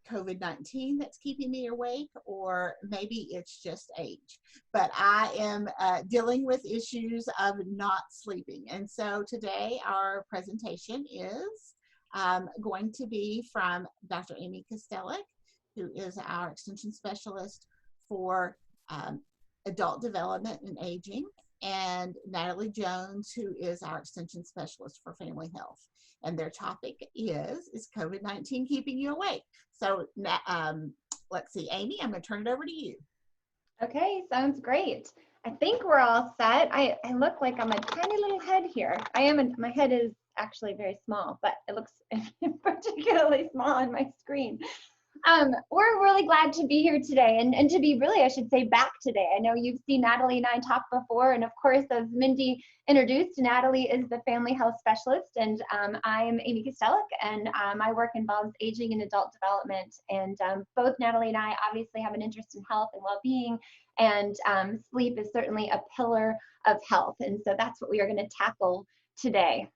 COVID-19 that's keeping me awake, or maybe it's just age. But I am dealing with issues of not sleeping. And so today our presentation is going to be from Dr. Amy Kostelic, who is our extension specialist for adult development and aging, and Natalie Jones, who is our extension specialist for family health. And their topic is COVID-19 keeping you awake? So let's see, Amy, I'm going to turn it over to you. Okay, sounds great. I think we're all set. I look like I'm a tiny little head here. My head is actually very small, but it looks particularly small on my screen. We're really glad to be here today, and to be really, I should say, back today. I know you've seen Natalie and I talk before, and of course, as Mindy introduced, Natalie is the family health specialist, and I'm Amy Kostelic, and my work involves aging and adult development. And both Natalie and I obviously have an interest in health and well-being, and sleep is certainly a pillar of health, and so that's what we are going to tackle today.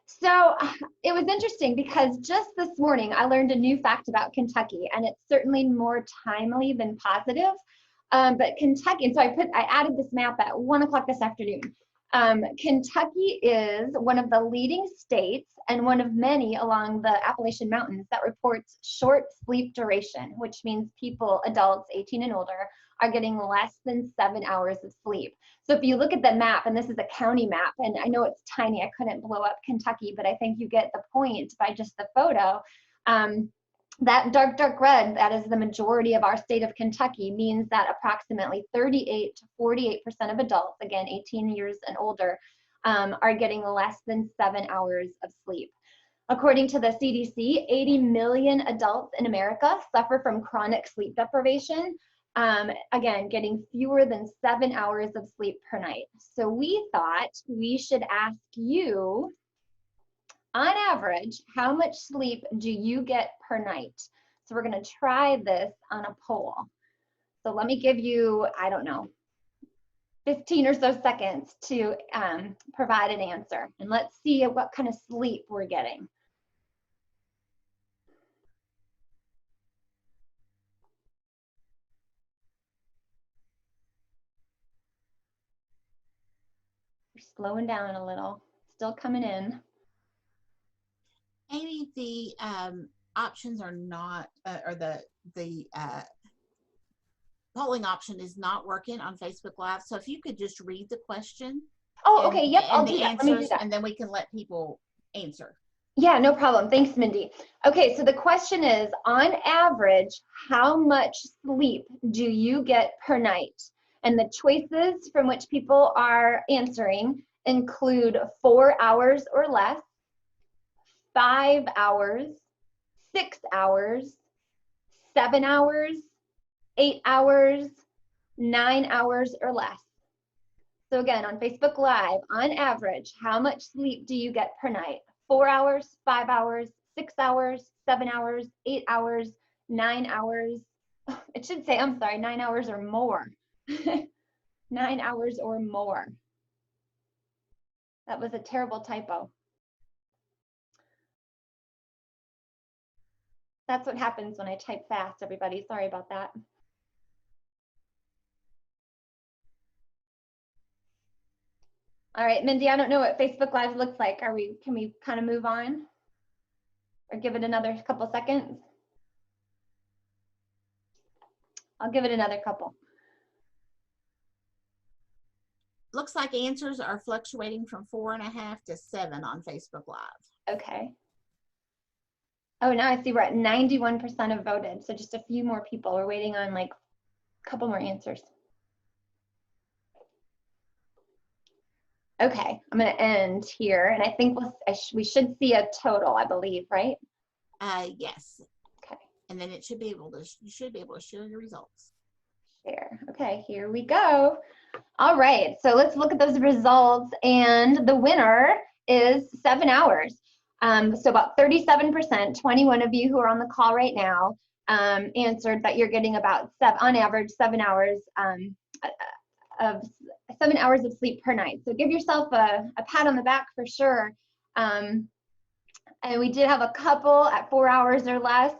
So it was interesting because just this morning I learned a new fact about Kentucky, and it's certainly more timely than positive. But Kentucky, and so I added this map at 1 o'clock this afternoon. Kentucky is one of the leading states and one of many along the Appalachian Mountains that reports short sleep duration, which means people, adults 18 and older, are getting less than 7 hours of sleep. So if you look at the map, and this is a county map, and I know it's tiny, I couldn't blow up Kentucky, but I think you get the point by just the photo. That dark red, that is the majority of our state of Kentucky, means that approximately 38 to 48% of adults, again 18 years and older, are getting less than 7 hours of sleep. According to the CDC, 80 million adults in America suffer from chronic sleep deprivation. Again, getting fewer than 7 hours of sleep per night. So we thought we should ask you, on average, how much sleep do you get per night? So we're going to try this on a poll. So let me give you, I don't know, 15 or so seconds to provide an answer. And let's see what kind of sleep we're getting. Slowing down a little, still coming in. Amy, the options are not, or the polling option is not working on Facebook Live. So if you could just read the question. Oh, okay, yep, I'll do that. Let me do that. And then we can let people answer. Yeah, no problem. Thanks, Mindy. Okay, so the question is, on average, how much sleep do you get per night? And the choices from which people are answering include 4 hours or less, 5 hours, 6 hours, 7 hours, 8 hours, 9 hours or less. So again, on Facebook Live, on average, how much sleep do you get per night? 4 hours, 5 hours, 6 hours, 7 hours, 8 hours, 9 hours. It should say, I'm sorry, 9 hours or more. 9 hours or more. That was a terrible typo. That's what happens when I type fast, everybody. Sorry about that. All right, Mindy, I don't know what Facebook Live looks like. Can we kind of move on? Or give it another couple seconds? I'll give it another couple. Looks like answers are fluctuating from 4.5 to 7 on Facebook Live. Okay. Oh, now I see we're at 91% have voted. So just a few more people. We're waiting on like a couple more answers. Okay, I'm going to end here, and I think we should see a total, I believe, right? Yes. Okay. And then you should be able to share your results. Share. Okay, here we go. All right, so let's look at those results, and the winner is 7 hours. So about 37%, 21 of you who are on the call right now, answered that you're getting about on average 7 hours of 7 hours of sleep per night. So give yourself a pat on the back for sure. And we did have a couple at 4 hours or less.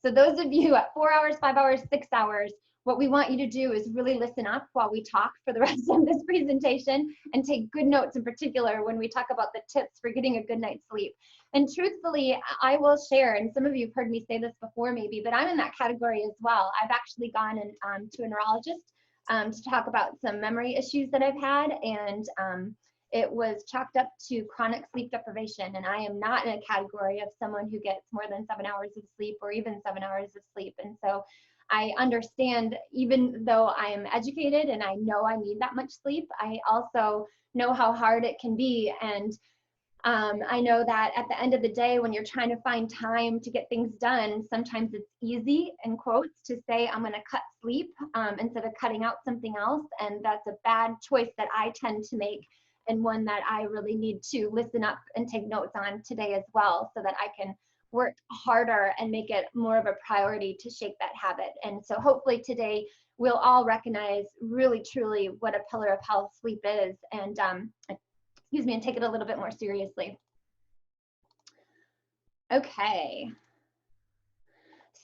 So those of you at 4 hours, 5 hours, 6 hours, what we want you to do is really listen up while we talk for the rest of this presentation and take good notes, in particular when we talk about the tips for getting a good night's sleep. And truthfully, I will share, and some of you have heard me say this before maybe, but I'm in that category as well. I've actually gone to a neurologist to talk about some memory issues that I've had, and it was chalked up to chronic sleep deprivation. And I am not in a category of someone who gets more than 7 hours of sleep or even 7 hours of sleep. And so I understand, even though I am educated and I know I need that much sleep, I also know how hard it can be. And I know that at the end of the day, when you're trying to find time to get things done, sometimes it's easy, in quotes, to say, I'm going to cut sleep instead of cutting out something else. And that's a bad choice that I tend to make, and one that I really need to listen up and take notes on today as well, so that I can work harder and make it more of a priority to shake that habit. And so hopefully today we'll all recognize really, truly what a pillar of health sleep is, and excuse me, and take it a little bit more seriously. Okay.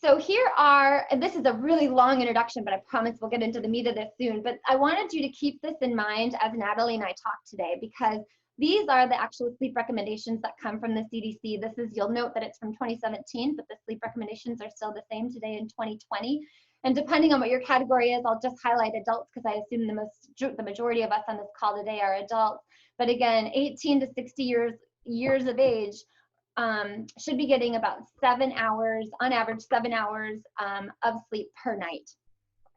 So here are, and this is a really long introduction, but I promise we'll get into the meat of this soon. But I wanted you to keep this in mind as Natalie and I talk today, because these are the actual sleep recommendations that come from the CDC. This is, you'll note that it's from 2017, but the sleep recommendations are still the same today in 2020. And depending on what your category is, I'll just highlight adults, because I assume the majority of us on this call today are adults. But again, 18 to 60 years of age should be getting about 7 hours, on average 7 hours of sleep per night.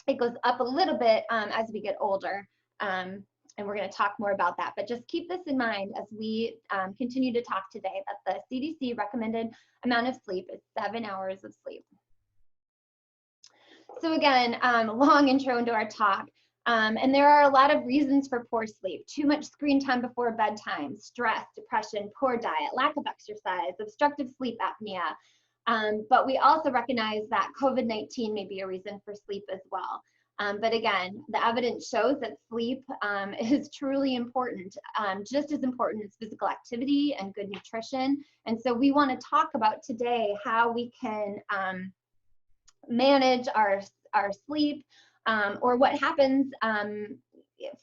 It goes up a little bit as we get older, and we're going to talk more about that. But just keep this in mind as we continue to talk today, that the CDC recommended amount of sleep is 7 hours of sleep. So again, long intro into our talk. And there are a lot of reasons for poor sleep: too much screen time before bedtime, stress, depression, poor diet, lack of exercise, obstructive sleep apnea. But we also recognize that COVID-19 may be a reason for sleep as well. But again, the evidence shows that sleep is truly important, just as important as physical activity and good nutrition. And so we want to talk about today how we can manage our sleep, or what happens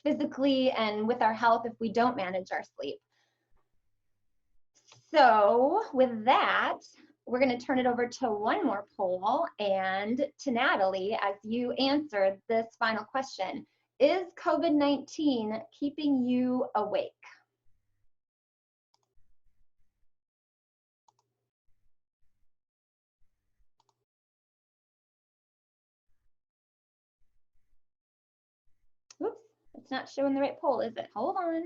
physically and with our health if we don't manage our sleep. So with that, we're going to turn it over to one more poll and to Natalie as you answer this final question. Is COVID-19 keeping you awake? Oops, it's not showing the right poll, is it? Hold on.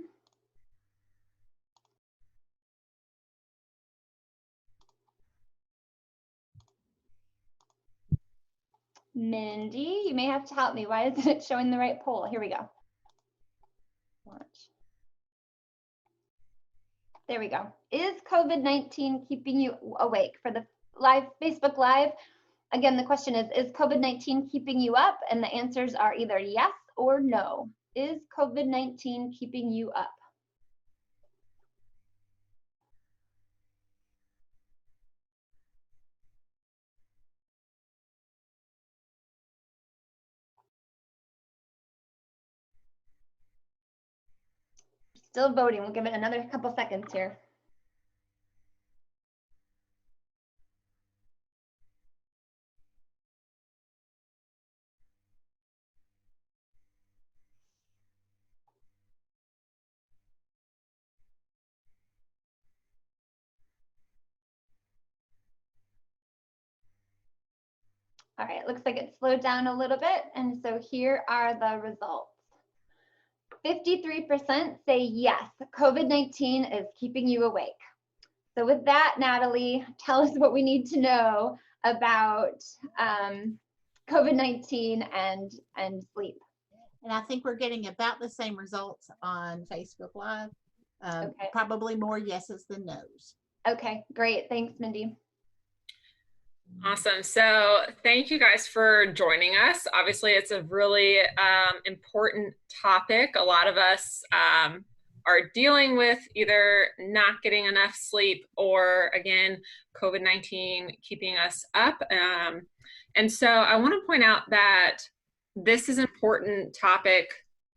Mindy, you may have to help me. Why isn't it showing the right poll? Here we go. Watch. There we go. Is COVID-19 keeping you awake? For the live Facebook Live, again, the question is COVID-19 keeping you up? And the answers are either yes or no. Is COVID-19 keeping you up? Still voting. We'll give it another couple seconds here. All right, it looks like it slowed down a little bit. And so here are the results. 53% say yes, COVID-19 is keeping you awake. So with that, Natalie, tell us what we need to know about COVID-19 and sleep. And I think we're getting about the same results on Facebook Live. Okay. Probably more yeses than nos. Okay, great. Thanks, Mindy. Awesome. So thank you guys for joining us. Obviously, it's a really important topic. A lot of us are dealing with either not getting enough sleep or, again, COVID-19 keeping us up. And so I want to point out that this is an important topic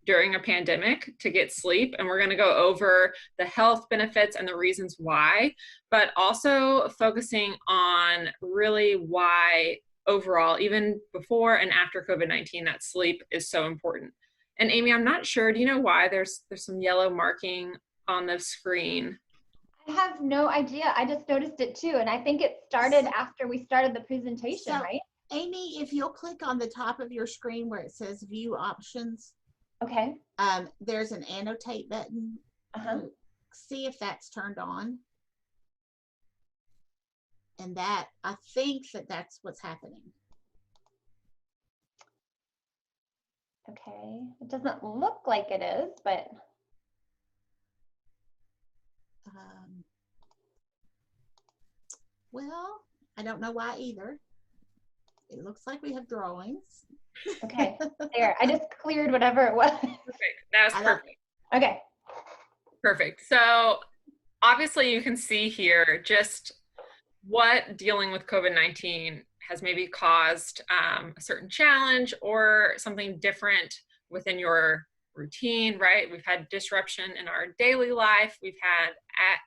during a pandemic to get sleep, and we're going to go over the health benefits and the reasons why, but also focusing on really why overall, even before and after COVID-19, that sleep is so important. And Amy, I'm not sure, do you know why there's some yellow marking on the screen? I have no idea. I just noticed it too. And I think it started after we started the presentation, right? Amy, if you'll click on the top of your screen where it says view options, okay. There's an annotate button. See if that's turned on. And that, I think that's what's happening. Okay, it doesn't look like it is, but well, I don't know why either. It looks like we have drawings. okay, there. I just cleared whatever it was. Perfect. That was perfect. Okay. Perfect. So obviously you can see here just what dealing with COVID-19 has maybe caused a certain challenge or something different within your routine, right? We've had disruption in our daily life. We've had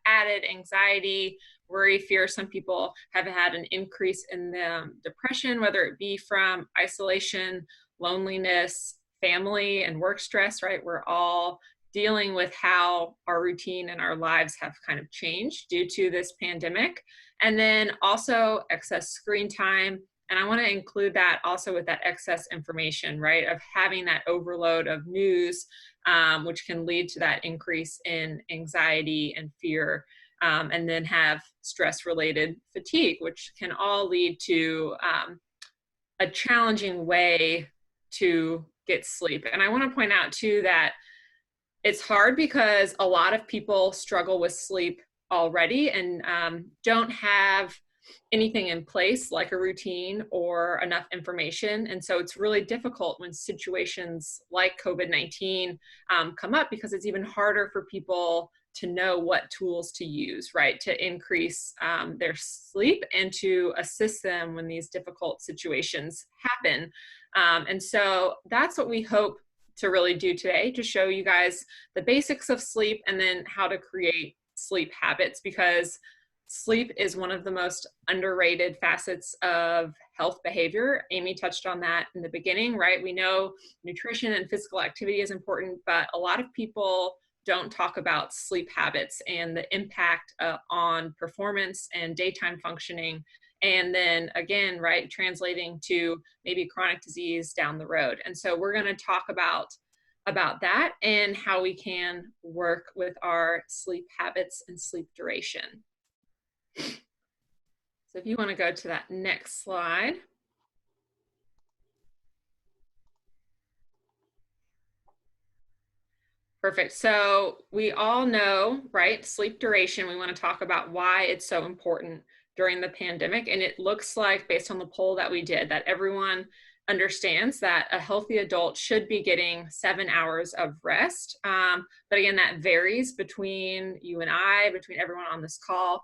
added anxiety, worry, fear. Some people have had an increase in the depression, whether it be from isolation, loneliness, family, and work stress, right? We're all dealing with how our routine and our lives have kind of changed due to this pandemic. And then also excess screen time. And I want to include that also with that excess information, right? Of having that overload of news, which can lead to that increase in anxiety and fear, and then have stress-related fatigue, which can all lead to a challenging way to get sleep. And I want to point out too that it's hard because a lot of people struggle with sleep already and don't have anything in place like a routine or enough information. And so it's really difficult when situations like COVID-19 come up, because it's even harder for people to know what tools to use, right, to increase their sleep and to assist them when these difficult situations happen. And so that's what we hope to really do today, to show you guys the basics of sleep and then how to create sleep habits, because sleep is one of the most underrated facets of health behavior. Amy touched on that in the beginning, right? We know nutrition and physical activity is important, but a lot of people don't talk about sleep habits and the impact on performance and daytime functioning. And then again, right, translating to maybe chronic disease down the road. And so we're going to talk about that and how we can work with our sleep habits and sleep duration. So if you want to go to that next slide. Perfect. So we all know, right, sleep duration. We want to talk about why it's so important during the pandemic. And it looks like, based on the poll that we did, that everyone understands that a healthy adult should be getting 7 hours of rest. But again, that varies between you and I, between everyone on this call.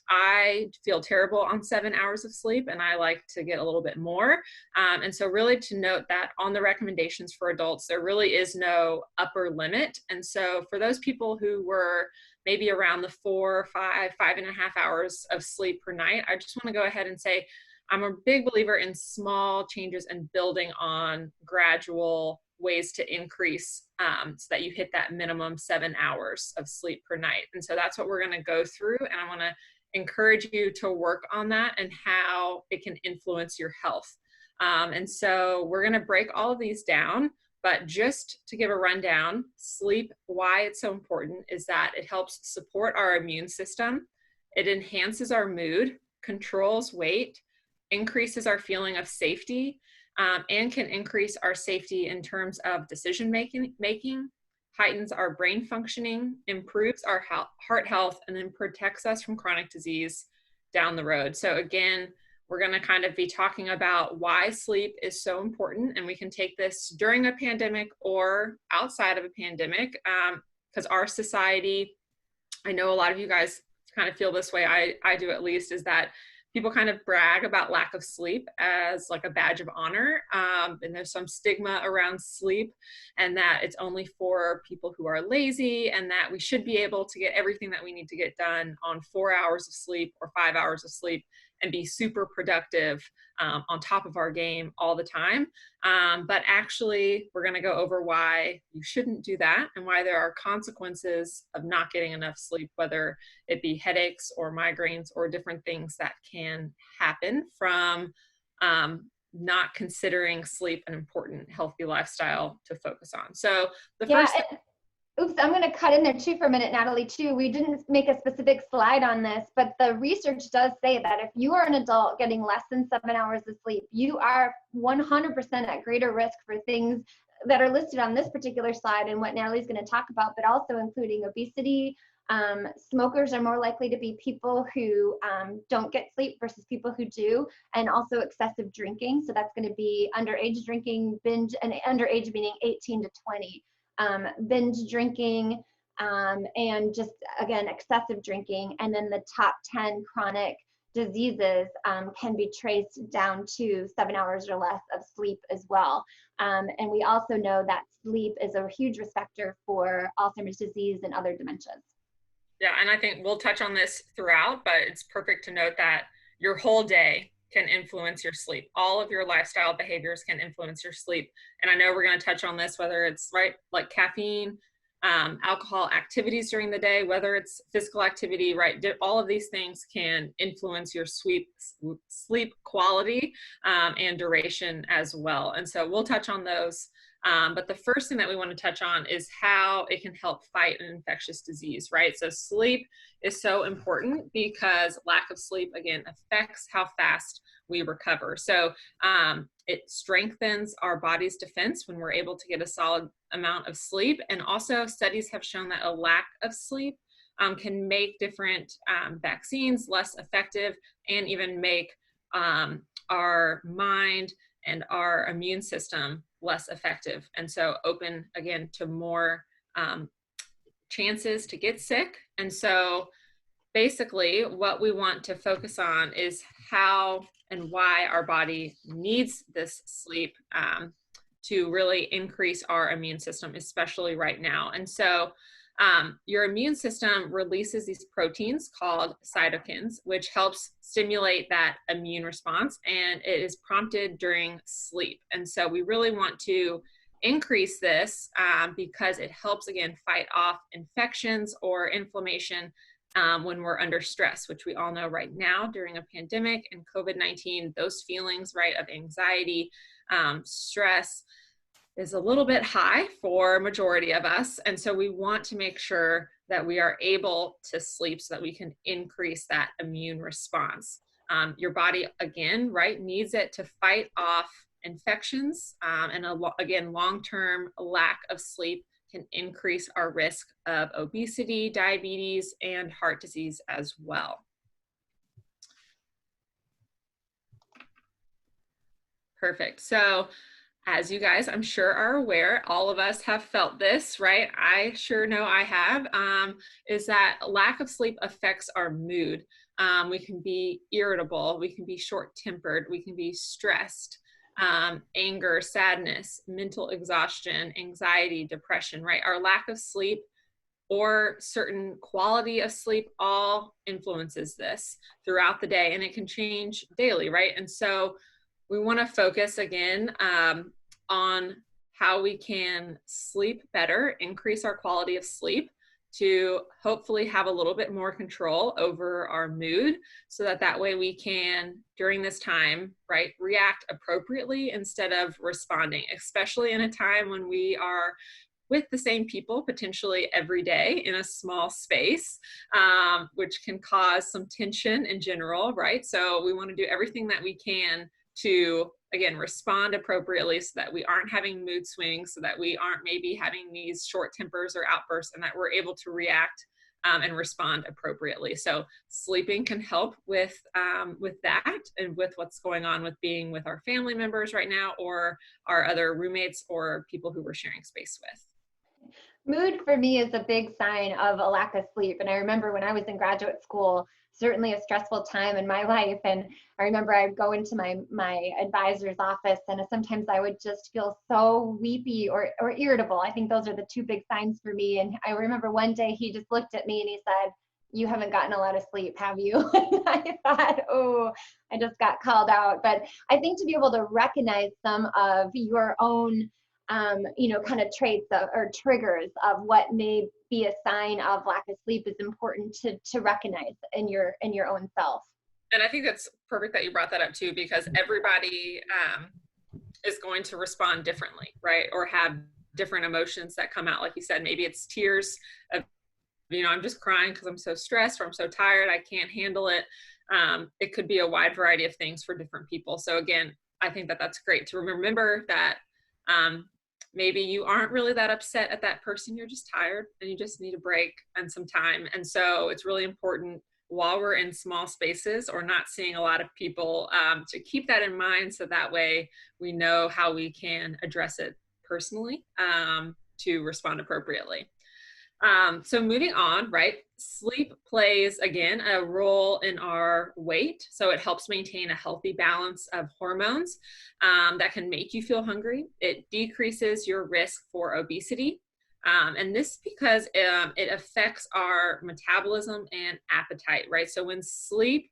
I feel terrible on 7 hours of sleep, and I like to get a little bit more. And so really to note that on the recommendations for adults, there really is no upper limit. And so for those people who were maybe around the 4, 5, 5.5 hours of sleep per night, I just want to go ahead and say, I'm a big believer in small changes and building on gradual ways to increase so that you hit that minimum 7 hours of sleep per night. And so that's what we're going to go through. And I want to encourage you to work on that and how it can influence your health. And so we're going to break all of these down. But just to give a rundown, sleep, why it's so important is that it helps support our immune system. It enhances our mood, controls weight, increases our feeling of safety, and can increase our safety in terms of decision making, heightens our brain functioning, improves our heart health, and then protects us from chronic disease down the road. So again, we're going to kind of be talking about why sleep is so important, and we can take this during a pandemic or outside of a pandemic. because our society, I know a lot of you guys kind of feel this way, I do at least, is that people kind of brag about lack of sleep as like a badge of honor. And there's some stigma around sleep, and that it's only for people who are lazy, and that we should be able to get everything that we need to get done on 4 hours of sleep or 5 hours of sleep and be super productive on top of our game all the time. But actually, we're going to go over why you shouldn't do that and why there are consequences of not getting enough sleep, whether it be headaches or migraines or different things that can happen from not considering sleep an important healthy lifestyle to focus on. So the first oops, I'm going to cut in there too for a minute, Natalie, too. We didn't make a specific slide on this, but the research does say that if you are an adult getting less than 7 hours of sleep, you are 100% at greater risk for things that are listed on this particular slide and what Natalie's going to talk about, but also including obesity. Smokers are more likely to be people who don't get sleep versus people who do, and also excessive drinking. So that's going to be underage drinking, binge, and underage meaning 18 to 20. Binge drinking, and just, again, excessive drinking. And then the top 10 chronic diseases can be traced down to 7 hours or less of sleep as well. And we also know that sleep is a huge risk factor for Alzheimer's disease and other dementias. Yeah, and I think we'll touch on this throughout, but it's perfect to note that your whole day can influence your sleep. All of your lifestyle behaviors can influence your sleep. And I know we're going to touch on this, whether it's like caffeine, alcohol, activities during the day, whether it's physical activity, right? All of these things can influence your sleep quality and duration as well. And so we'll touch on those. But the first thing that we want to touch on is how it can help fight an infectious disease, right? So sleep is so important because lack of sleep, again, affects how fast we recover. So it strengthens our body's defense when we're able to get a solid amount of sleep. And also studies have shown that a lack of sleep can make different vaccines less effective and even make our mind and our immune system less effective. And so open, again, to more chances to get sick. And so basically what we want to focus on is how and why our body needs this sleep to really increase our immune system, especially right now. And so your immune system releases these proteins called cytokines, which helps stimulate that immune response, and it is prompted during sleep. And so we really want to increase this because it helps, again, fight off infections or inflammation when we're under stress, which we all know right now during a pandemic and COVID-19, those feelings, right, of anxiety, stress, is a little bit high for majority of us. And so we want to make sure that we are able to sleep so that we can increase that immune response. Your body, again, right, needs it to fight off infections. Again, long-term lack of sleep can increase our risk of obesity, diabetes, and heart disease as well. Perfect. So as you guys, I'm sure, are aware, all of us have felt this, right? I sure know I have, is that lack of sleep affects our mood. We can be irritable, we can be short-tempered, we can be stressed, anger, sadness, mental exhaustion, anxiety, depression, right? Our lack of sleep or certain quality of sleep all influences this throughout the day, and it can change daily, right? And so we want to focus again on how we can sleep better, increase our quality of sleep to hopefully have a little bit more control over our mood so that way we can, during this time, right, react appropriately instead of responding, especially in a time when we are with the same people potentially every day in a small space, which can cause some tension in general, right? So we want to do everything that we can to, again, respond appropriately so that we aren't having mood swings, so that we aren't maybe having these short tempers or outbursts, and that we're able to react and respond appropriately. So sleeping can help with that and with what's going on with being with our family members right now or our other roommates or people who we're sharing space with. Mood for me is a big sign of a lack of sleep. And I remember when I was in graduate school, certainly a stressful time in my life. And I remember I'd go into my advisor's office, and sometimes I would just feel so weepy or irritable. I think those are the two big signs for me. And I remember one day he just looked at me and he said, "You haven't gotten a lot of sleep, have you?" And I thought, oh, I just got called out. But I think to be able to recognize some of your own kind of traits or triggers of what may be a sign of lack of sleep is important to recognize in your own self. And I think that's perfect that you brought that up too, because everybody is going to respond differently, right? Or have different emotions that come out. Like you said, maybe it's tears of, I'm just crying because I'm so stressed, or I'm so tired, I can't handle it. It could be a wide variety of things for different people. So again, I think that that's great to remember that maybe you aren't really that upset at that person. You're just tired and you just need a break and some time. And so it's really important while we're in small spaces or not seeing a lot of people to keep that in mind. So that way we know how we can address it personally to respond appropriately. So moving on, right? Sleep plays, again, a role in our weight. So it helps maintain a healthy balance of hormones that can make you feel hungry. It decreases your risk for obesity. And this because it affects our metabolism and appetite, right? So when sleep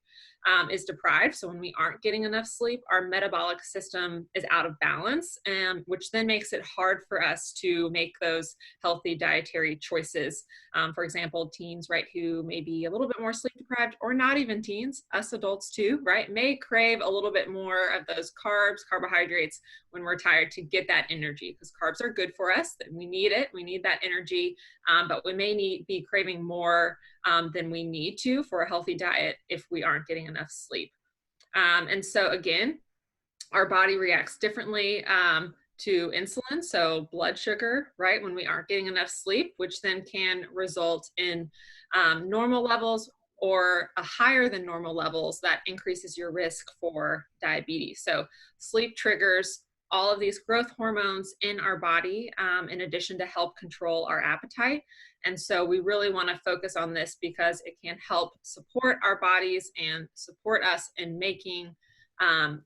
is deprived, so when we aren't getting enough sleep, our metabolic system is out of balance, which then makes it hard for us to make those healthy dietary choices. For example, teens, right, who may be a little bit more sleep deprived, or not even teens, us adults too, right, may crave a little bit more of those carbs, carbohydrates when we're tired to get that energy, because carbs are good for us, that we need it, we need that energy, but we may be craving more than we need to for a healthy diet if we aren't getting enough sleep. And so again, our body reacts differently to insulin, so blood sugar, right, when we aren't getting enough sleep, which then can result in normal levels or a higher than normal levels that increases your risk for diabetes. So sleep triggers all of these growth hormones in our body, in addition to help control our appetite. And so we really want to focus on this because it can help support our bodies and support us in making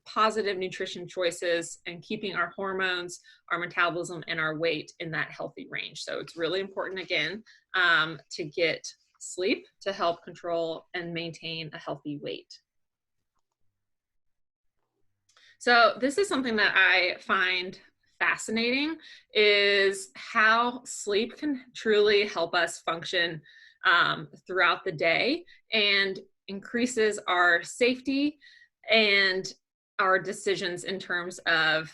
positive nutrition choices and keeping our hormones, our metabolism, and our weight in that healthy range. So it's really important, again, to get sleep to help control and maintain a healthy weight. So this is something that I find fascinating, is how sleep can truly help us function throughout the day and increases our safety and our decisions in terms of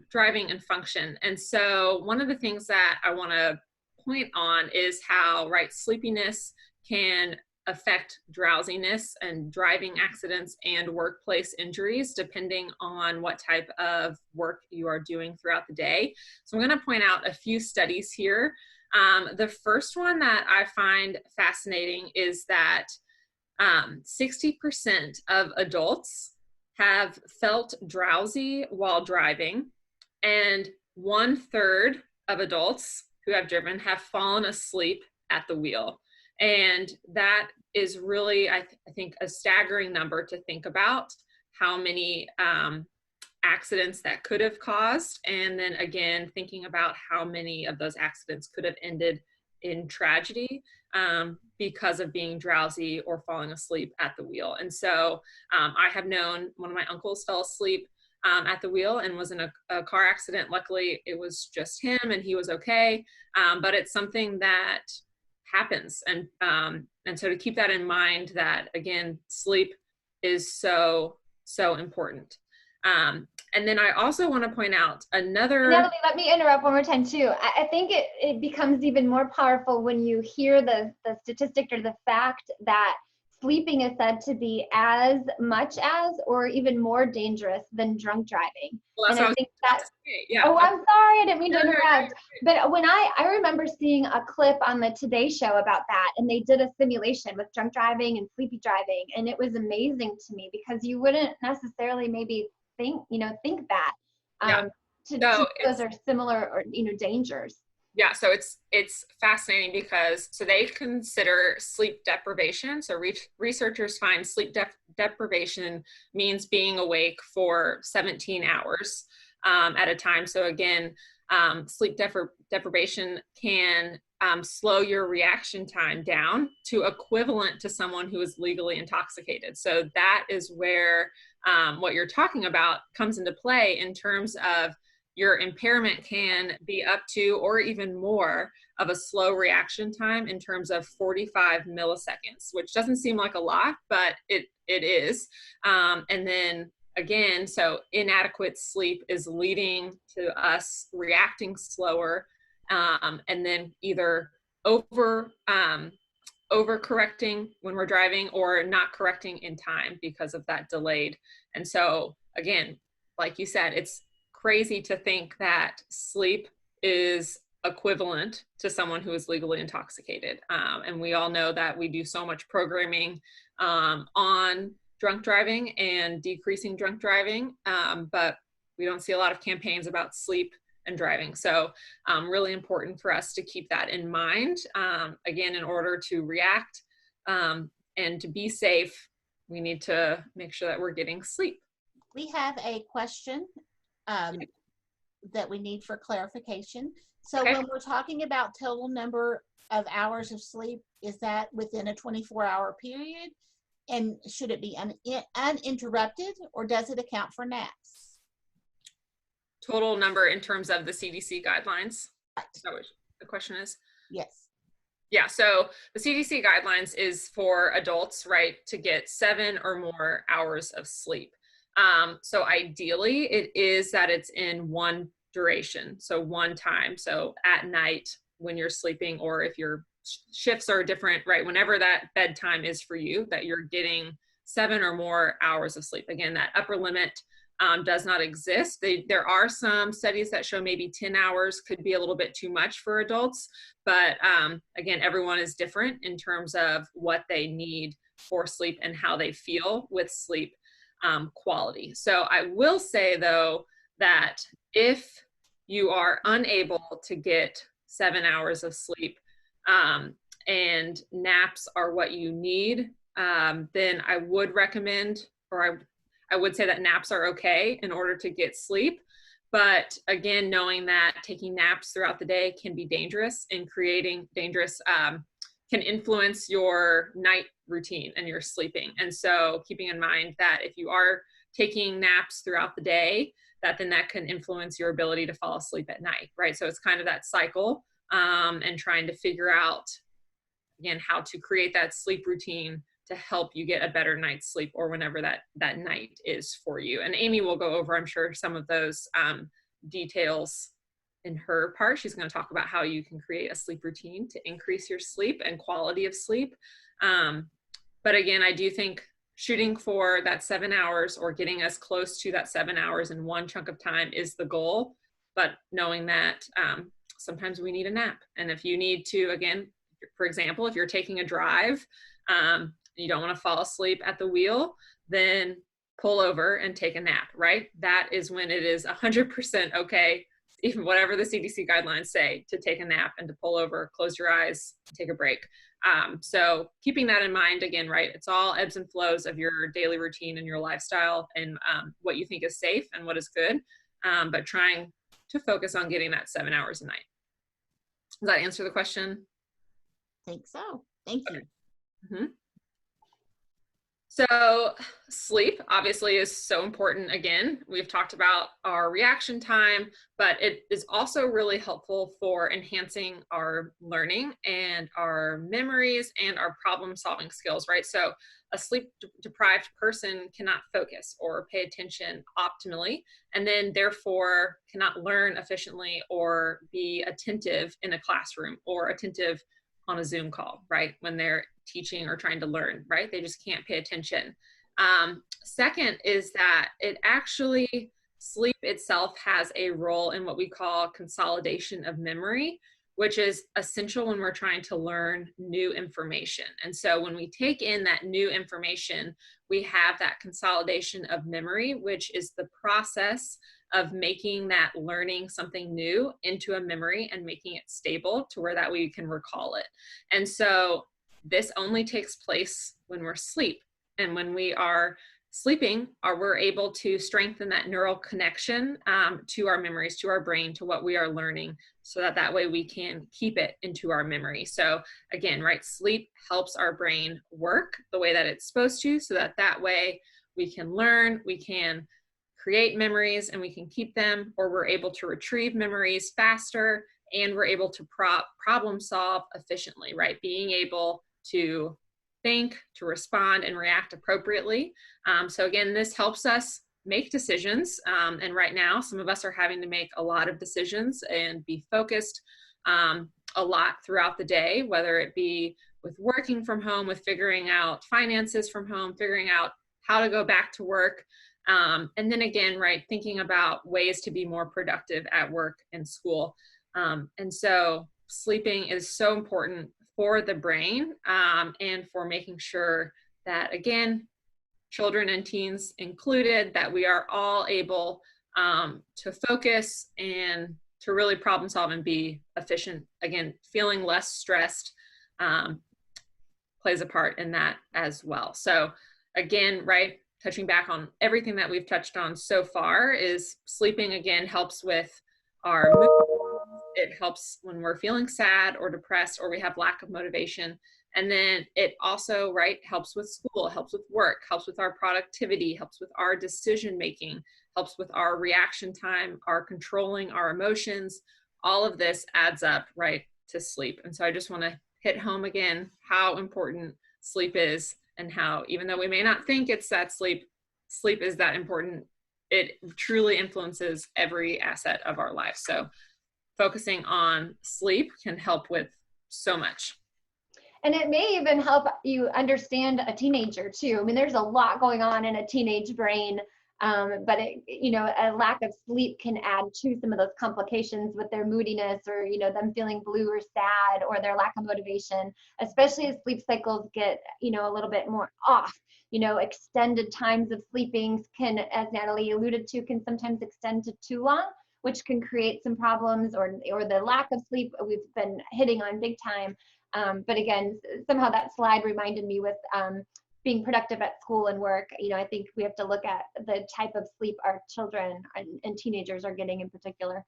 driving and function. And so one of the things that I want to point on is how, right, sleepiness can affect drowsiness and driving accidents and workplace injuries, depending on what type of work you are doing throughout the day. So I'm going to point out a few studies here. The first one that I find fascinating is that 60% of adults have felt drowsy while driving, and 1/3 of adults who have driven have fallen asleep at the wheel. And that is really, I think, a staggering number to think about how many accidents that could have caused. And then again, thinking about how many of those accidents could have ended in tragedy because of being drowsy or falling asleep at the wheel. And so I have known one of my uncles fell asleep at the wheel and was in a car accident. Luckily, it was just him and he was okay. But it's something that happens. And so to keep that in mind, that again, sleep is so important. And then I also want to point out another. Natalie, let me interrupt one more time too. I think it becomes even more powerful when you hear the statistic or the fact that sleeping is said to be as much as or even more dangerous than drunk driving. Well, and I think that, yeah. Oh, I'm sorry, I didn't mean to interrupt. But when I remember seeing a clip on the Today Show about that, and they did a simulation with drunk driving and sleepy driving, and it was amazing to me because you wouldn't necessarily maybe think that. Yeah. Those are similar or dangers. Yeah, so it's fascinating because so they consider sleep deprivation. So researchers find sleep deprivation means being awake for 17 hours at a time. So again, sleep deprivation can slow your reaction time down to equivalent to someone who is legally intoxicated. So that is where what you're talking about comes into play in terms of your impairment can be up to or even more of a slow reaction time in terms of 45 milliseconds, which doesn't seem like a lot, but it is. And then again, so inadequate sleep is leading to us reacting slower, and then either overcorrecting when we're driving or not correcting in time because of that delayed. And so again, like you said, it's crazy to think that sleep is equivalent to someone who is legally intoxicated. And we all know that we do so much programming on drunk driving and decreasing drunk driving, but we don't see a lot of campaigns about sleep and driving. So really important for us to keep that in mind. Again, in order to react and to be safe, we need to make sure that we're getting sleep. We have a question that we need for clarification. So Okay. when we're talking about total number of hours of sleep, is that within a 24-hour period? And should it be uninterrupted, or does it account for naps? Total number in terms of the CDC guidelines? Right. Is that what the question is? Yes. Yeah, so the CDC guidelines is for adults, right, to get 7 or more hours of sleep. So ideally, it is that it's in one duration, so one time. So at night when you're sleeping, or if your shifts are different, right, whenever that bedtime is for you, that you're getting 7 or more hours of sleep. Again, that upper limit does not exist. There are some studies that show maybe 10 hours could be a little bit too much for adults, but again, everyone is different in terms of what they need for sleep and how they feel with sleep quality. So I will say though, that if you are unable to get 7 hours of sleep and naps are what you need, then I would recommend, or I would say that naps are okay in order to get sleep. But again, knowing that taking naps throughout the day can be dangerous and creating dangerous, can influence your night routine and your sleeping. And so keeping in mind that if you are taking naps throughout the day, that then that can influence your ability to fall asleep at night, right? So it's kind of that cycle, and trying to figure out, again, how to create that sleep routine to help you get a better night's sleep, or whenever that night is for you. And Amy will go over, I'm sure, some of those details in her part. She's going to talk about how you can create a sleep routine to increase your sleep and quality of sleep. But again, I do think shooting for that 7 hours, or getting as close to that 7 hours in one chunk of time, is the goal. But knowing that sometimes we need a nap. And if you need to, again, for example, if you're taking a drive, you don't want to fall asleep at the wheel, then pull over and take a nap, right? That is when it is 100% okay, even whatever the CDC guidelines say, to take a nap and to pull over, close your eyes, take a break. So keeping that in mind, again, right, it's all ebbs and flows of your daily routine and your lifestyle, and what you think is safe and what is good, but trying to focus on getting that 7 hours a night. Does that answer the question? I think so. Thank you. Mm-hmm. So sleep obviously is so important. Again, we've talked about our reaction time, but it is also really helpful for enhancing our learning and our memories and our problem solving skills, right? So a sleep deprived person cannot focus or pay attention optimally, and then therefore cannot learn efficiently or be attentive in a classroom or attentive on a Zoom call, right? When they're teaching or trying to learn, right? They just can't pay attention. Second is that sleep itself has a role in what we call consolidation of memory, which is essential when we're trying to learn new information. And so when we take in that new information, we have that consolidation of memory, which is the process of making that learning something new into a memory and making it stable to where that we can recall it. And so this only takes place when we're asleep. And when we are sleeping, we're able to strengthen that neural connection to our memories, to our brain, to what we are learning, so that that way we can keep it into our memory. So again, right, sleep helps our brain work the way that it's supposed to, so that that way we can learn, we can create memories, and we can keep them, or we're able to retrieve memories faster, and we're able to problem solve efficiently, right? Being able to think, to respond, and react appropriately. So again, this helps us make decisions. And right now, some of us are having to make a lot of decisions and be focused a lot throughout the day, whether it be with working from home, with figuring out finances from home, figuring out how to go back to work. And then again, right, thinking about ways to be more productive at work and school. And so sleeping is so important for the brain, and for making sure that, again, children and teens included, that we are all able to focus and to really problem solve and be efficient. Again, feeling less stressed plays a part in that as well. So again, right, touching back on everything that we've touched on so far, is sleeping, again, helps with our mood. It helps when we're feeling sad or depressed, or we have lack of motivation. And then it also, right, helps with school, helps with work, helps with our productivity, helps with our decision making, helps with our reaction time, our controlling our emotions. All of this adds up, right, to sleep. And so I just want to hit home again how important sleep is, and how, even though we may not think it's that sleep is that important, it truly influences every asset of our life. So focusing on sleep can help with so much. And it may even help you understand a teenager too. I mean, there's a lot going on in a teenage brain, but a lack of sleep can add to some of those complications with their moodiness, or them feeling blue or sad, or their lack of motivation, especially as sleep cycles get a little bit more off. Extended times of sleeping can, as Natalie alluded to, can sometimes extend to too long, which can create some problems, or the lack of sleep we've been hitting on big time. But again, somehow that slide reminded me with being productive at school and work. I think we have to look at the type of sleep our children and teenagers are getting in particular.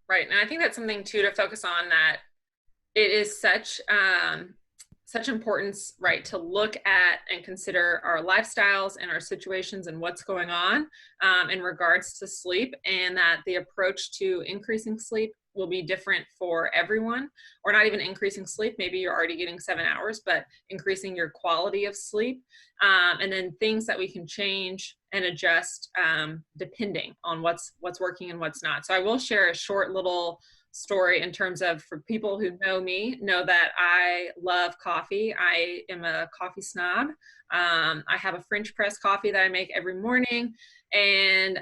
Right. And I think that's something too to focus on, that it is such importance, right, to look at and consider our lifestyles and our situations and what's going on in regards to sleep, and that the approach to increasing sleep will be different for everyone, or not even increasing sleep. Maybe you're already getting 7 hours, but increasing your quality of sleep, and then things that we can change and adjust depending on what's working and what's not. So I will share a short little story in terms of, for people who know me, know that I love coffee. I am a coffee snob. I have a French press coffee that I make every morning. And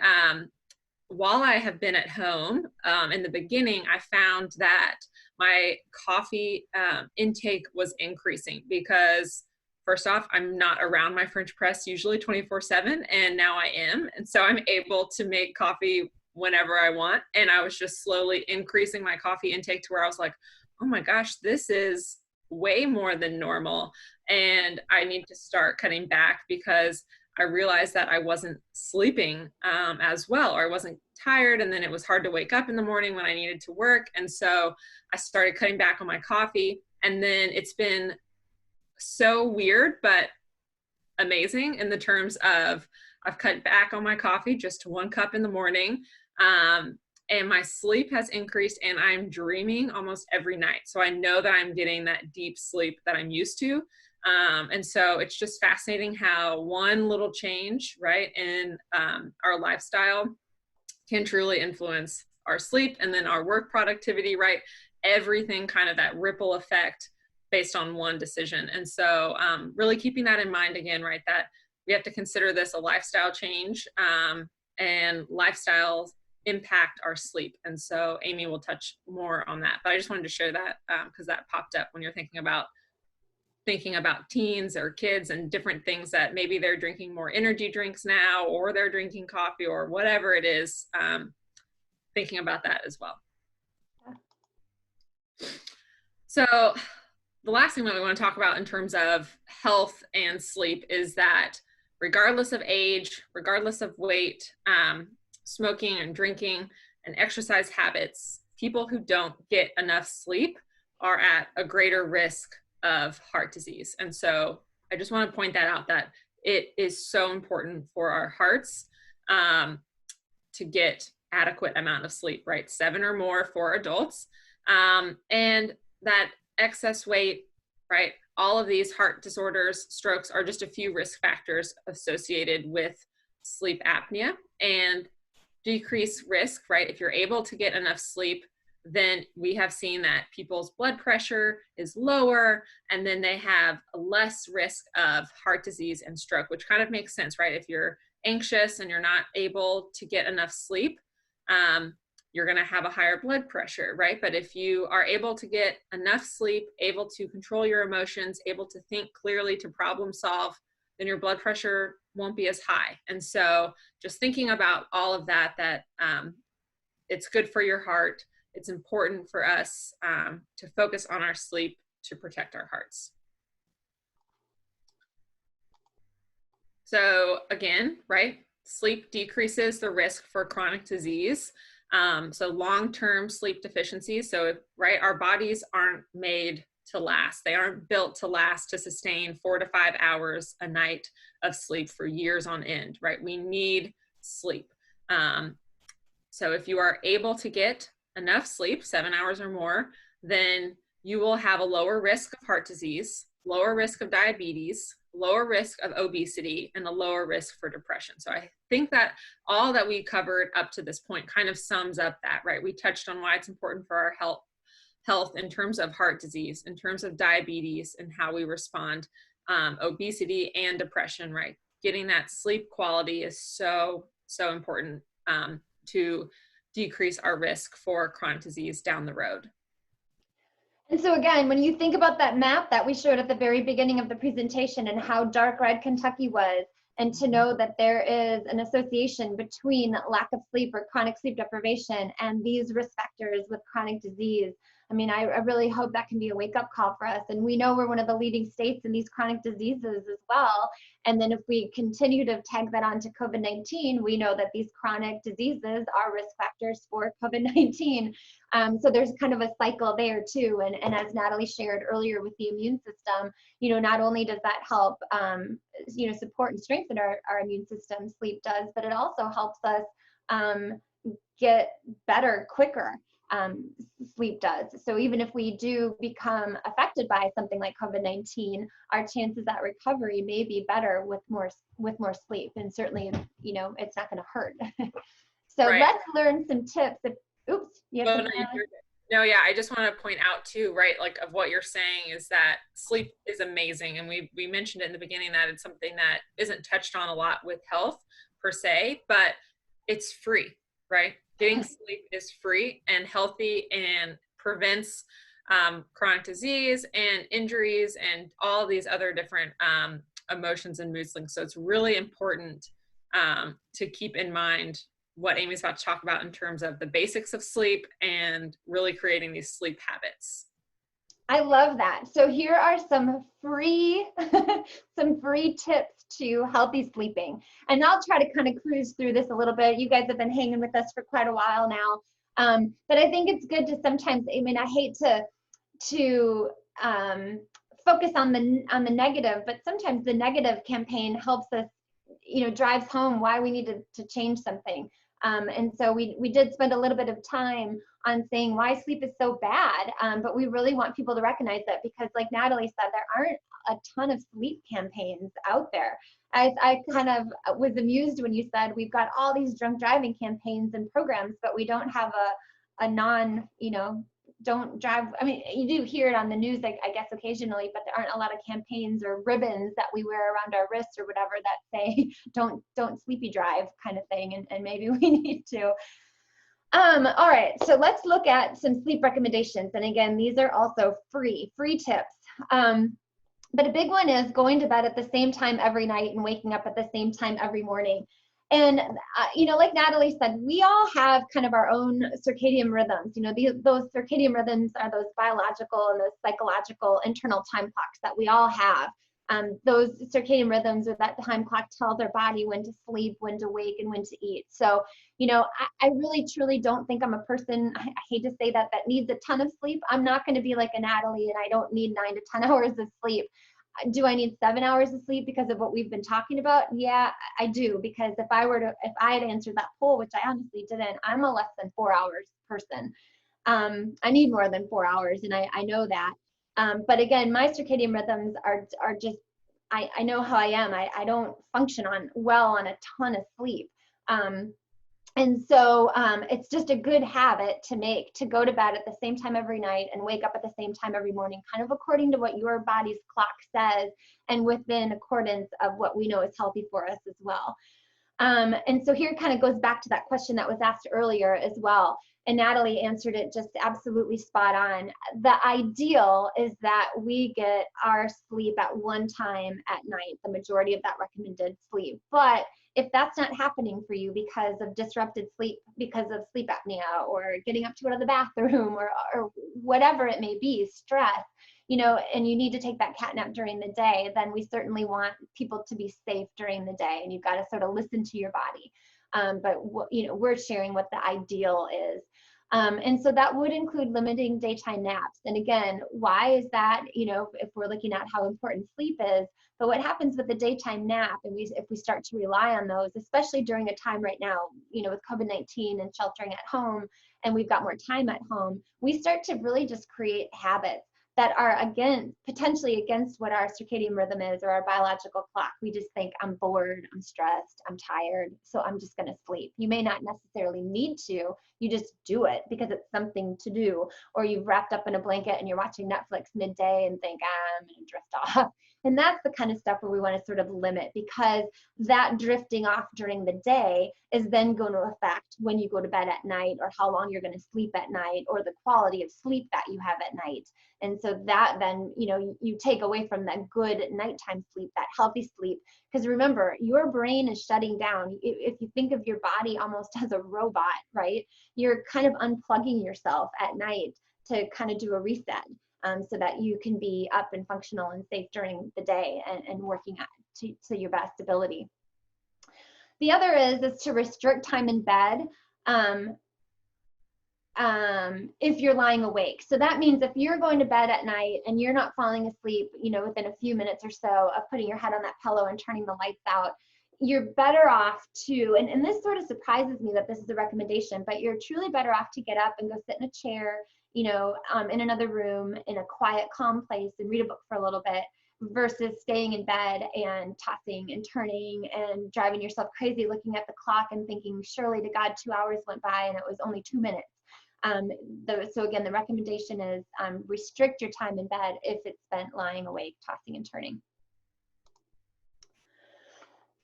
while I have been at home, in the beginning, I found that my coffee intake was increasing, because first off, I'm not around my French press usually 24/7, and now I am. And so I'm able to make coffee whenever I want. And I was just slowly increasing my coffee intake to where I was like, oh my gosh, this is way more than normal. And I need to start cutting back, because I realized that I wasn't sleeping as well, or I wasn't tired. And then it was hard to wake up in the morning when I needed to work. And so I started cutting back on my coffee. And then it's been so weird, but amazing, in the terms of I've cut back on my coffee just to 1 cup in the morning. And my sleep has increased, and I'm dreaming almost every night. So I know that I'm getting that deep sleep that I'm used to. And so it's just fascinating how one little change, right, in our lifestyle can truly influence our sleep, and then our work productivity, right? Everything, kind of that ripple effect based on one decision. And so really keeping that in mind again, right, that we have to consider this a lifestyle change, and lifestyle impact our sleep. And so Amy will touch more on that, but I just wanted to share that because that popped up when you're thinking about teens or kids and different things that maybe they're drinking more energy drinks now, or they're drinking coffee or whatever it is, thinking about that as well. So the last thing that we want to talk about in terms of health and sleep is that regardless of age, regardless of weight, smoking and drinking and exercise habits, people who don't get enough sleep are at a greater risk of heart disease. And so I just want to point that out, that it is so important for our hearts to get adequate amount of sleep, right? 7 or more for adults. And that excess weight, right? All of these heart disorders, strokes are just a few risk factors associated with sleep apnea. And decrease risk, right? If you're able to get enough sleep, then we have seen that people's blood pressure is lower, and then they have less risk of heart disease and stroke, which kind of makes sense, right? If you're anxious and you're not able to get enough sleep, you're going to have a higher blood pressure, right? But if you are able to get enough sleep, able to control your emotions, able to think clearly, to problem solve, then your blood pressure won't be as high. And so just thinking about all of that, it's good for your heart. It's important for us to focus on our sleep to protect our hearts. So again, right, sleep decreases the risk for chronic disease. So long-term sleep deficiencies. So, right, our bodies aren't made to last. They aren't built to last, to sustain 4 to 5 hours a night of sleep for years on end, right? We need sleep. So if you are able to get enough sleep, 7 hours or more, then you will have a lower risk of heart disease, lower risk of diabetes, lower risk of obesity, and a lower risk for depression. So I think that all that we covered up to this point kind of sums up that, right? We touched on why it's important for our health in terms of heart disease, in terms of diabetes and how we respond, obesity and depression, right? Getting that sleep quality is so, so important to decrease our risk for chronic disease down the road. And so again, when you think about that map that we showed at the very beginning of the presentation and how dark red Kentucky was, and to know that there is an association between lack of sleep or chronic sleep deprivation and these risk factors with chronic disease, I mean, I really hope that can be a wake-up call for us. And we know we're one of the leading states in these chronic diseases as well. And then if we continue to tag that on to COVID-19, we know that these chronic diseases are risk factors for COVID-19. So there's kind of a cycle there too. And as Natalie shared earlier with the immune system, you know, not only does that help, you know, support and strengthen our immune system, sleep does, but it also helps us get better quicker. Sleep does. So even if we do become affected by something like COVID-19, our chances at recovery may be better with more sleep. And certainly, you know, it's not going to hurt. So right. Let's learn some tips. Oops. No, yeah, I just want to point out too, right, like of what you're saying is that sleep is amazing. And we mentioned it in the beginning that it's something that isn't touched on a lot with health per se, but it's free, right? Getting sleep is free and healthy and prevents chronic disease and injuries and all these other different emotions and mood swings. So it's really important to keep in mind what Amy's about to talk about in terms of the basics of sleep and really creating these sleep habits. I love that. So here are some free tips to healthy sleeping. And I'll try to kind of cruise through this a little bit. You guys have been hanging with us for quite a while now. But I think it's good to sometimes, I mean, I hate to focus on the negative, but sometimes the negative campaign helps us, you know, drives home why we need to change something. And so we did spend a little bit of time on saying why sleep is so bad, but we really want people to recognize that, because like Natalie said, there aren't a ton of sleep campaigns out there. I kind of was amused when you said we've got all these drunk driving campaigns and programs, but we don't have a non, you know, don't drive. I mean, you do hear it on the news, like, I guess occasionally, but there aren't a lot of campaigns or ribbons that we wear around our wrists or whatever that say don't sleepy drive kind of thing. And maybe we need to. All right, so let's look at some sleep recommendations. And again, these are also free tips. But a big one is going to bed at the same time every night and waking up at the same time every morning. And, like Natalie said, we all have kind of our own circadian rhythms. Those circadian rhythms are those biological and those psychological internal time clocks that we all have. Those circadian rhythms or that time clock tells our body when to sleep, when to wake, and when to eat. So, I really, truly don't think I'm a person, I hate to say that needs a ton of sleep. I'm not going to be like a Natalie, and I don't need 9 to 10 hours of sleep. Do I need 7 hours of sleep because of what we've been talking about? Yeah, I do. Because if I had answered that poll, which I honestly didn't, I'm a less than 4 hours person. I need more than 4 hours, and I know that. But again, my circadian rhythms are just, I know how I am. I don't function well on a ton of sleep. And so it's just a good habit to make, to go to bed at the same time every night and wake up at the same time every morning, kind of according to what your body's clock says and within accordance of what we know is healthy for us as well. And so here it kind of goes back to that question that was asked earlier as well. And Natalie answered it just absolutely spot on. The ideal is that we get our sleep at one time at night, the majority of that recommended sleep. But if that's not happening for you because of disrupted sleep, because of sleep apnea or getting up to go to the bathroom or whatever it may be, stress, and you need to take that cat nap during the day, then we certainly want people to be safe during the day, and you've got to sort of listen to your body. But we're sharing what the ideal is. And so that would include limiting daytime naps. And again, why is that? If we're looking at how important sleep is, but what happens with the daytime nap, and if we start to rely on those, especially during a time right now, with COVID-19 and sheltering at home, and we've got more time at home, we start to really just create habits that are, again, potentially against what our circadian rhythm is or our biological clock. We just think, I'm bored, I'm stressed, I'm tired, so I'm just going to sleep. You may not necessarily need to, you just do it because it's something to do. Or you've wrapped up in a blanket and you're watching Netflix midday and think, I'm going to drift off. And that's the kind of stuff where we want to sort of limit, because that drifting off during the day is then going to affect when you go to bed at night, or how long you're going to sleep at night, or the quality of sleep that you have at night. And so that then, you take away from that good nighttime sleep, that healthy sleep. Because remember, your brain is shutting down. If you think of your body almost as a robot, right? You're kind of unplugging yourself at night to kind of do a reset. So that you can be up and functional and safe during the day and working to your best ability. The other is to restrict time in bed if you're lying awake. So that means if you're going to bed at night and you're not falling asleep, within a few minutes or so of putting your head on that pillow and turning the lights out, you're better off to, and this sort of surprises me that this is a recommendation, but you're truly better off to get up and go sit in a chair, in another room, in a quiet, calm place, and read a book for a little bit, versus staying in bed and tossing and turning and driving yourself crazy, looking at the clock and thinking, surely to God, 2 hours went by and it was only 2 minutes. So again, the recommendation is restrict your time in bed if it's spent lying awake, tossing and turning.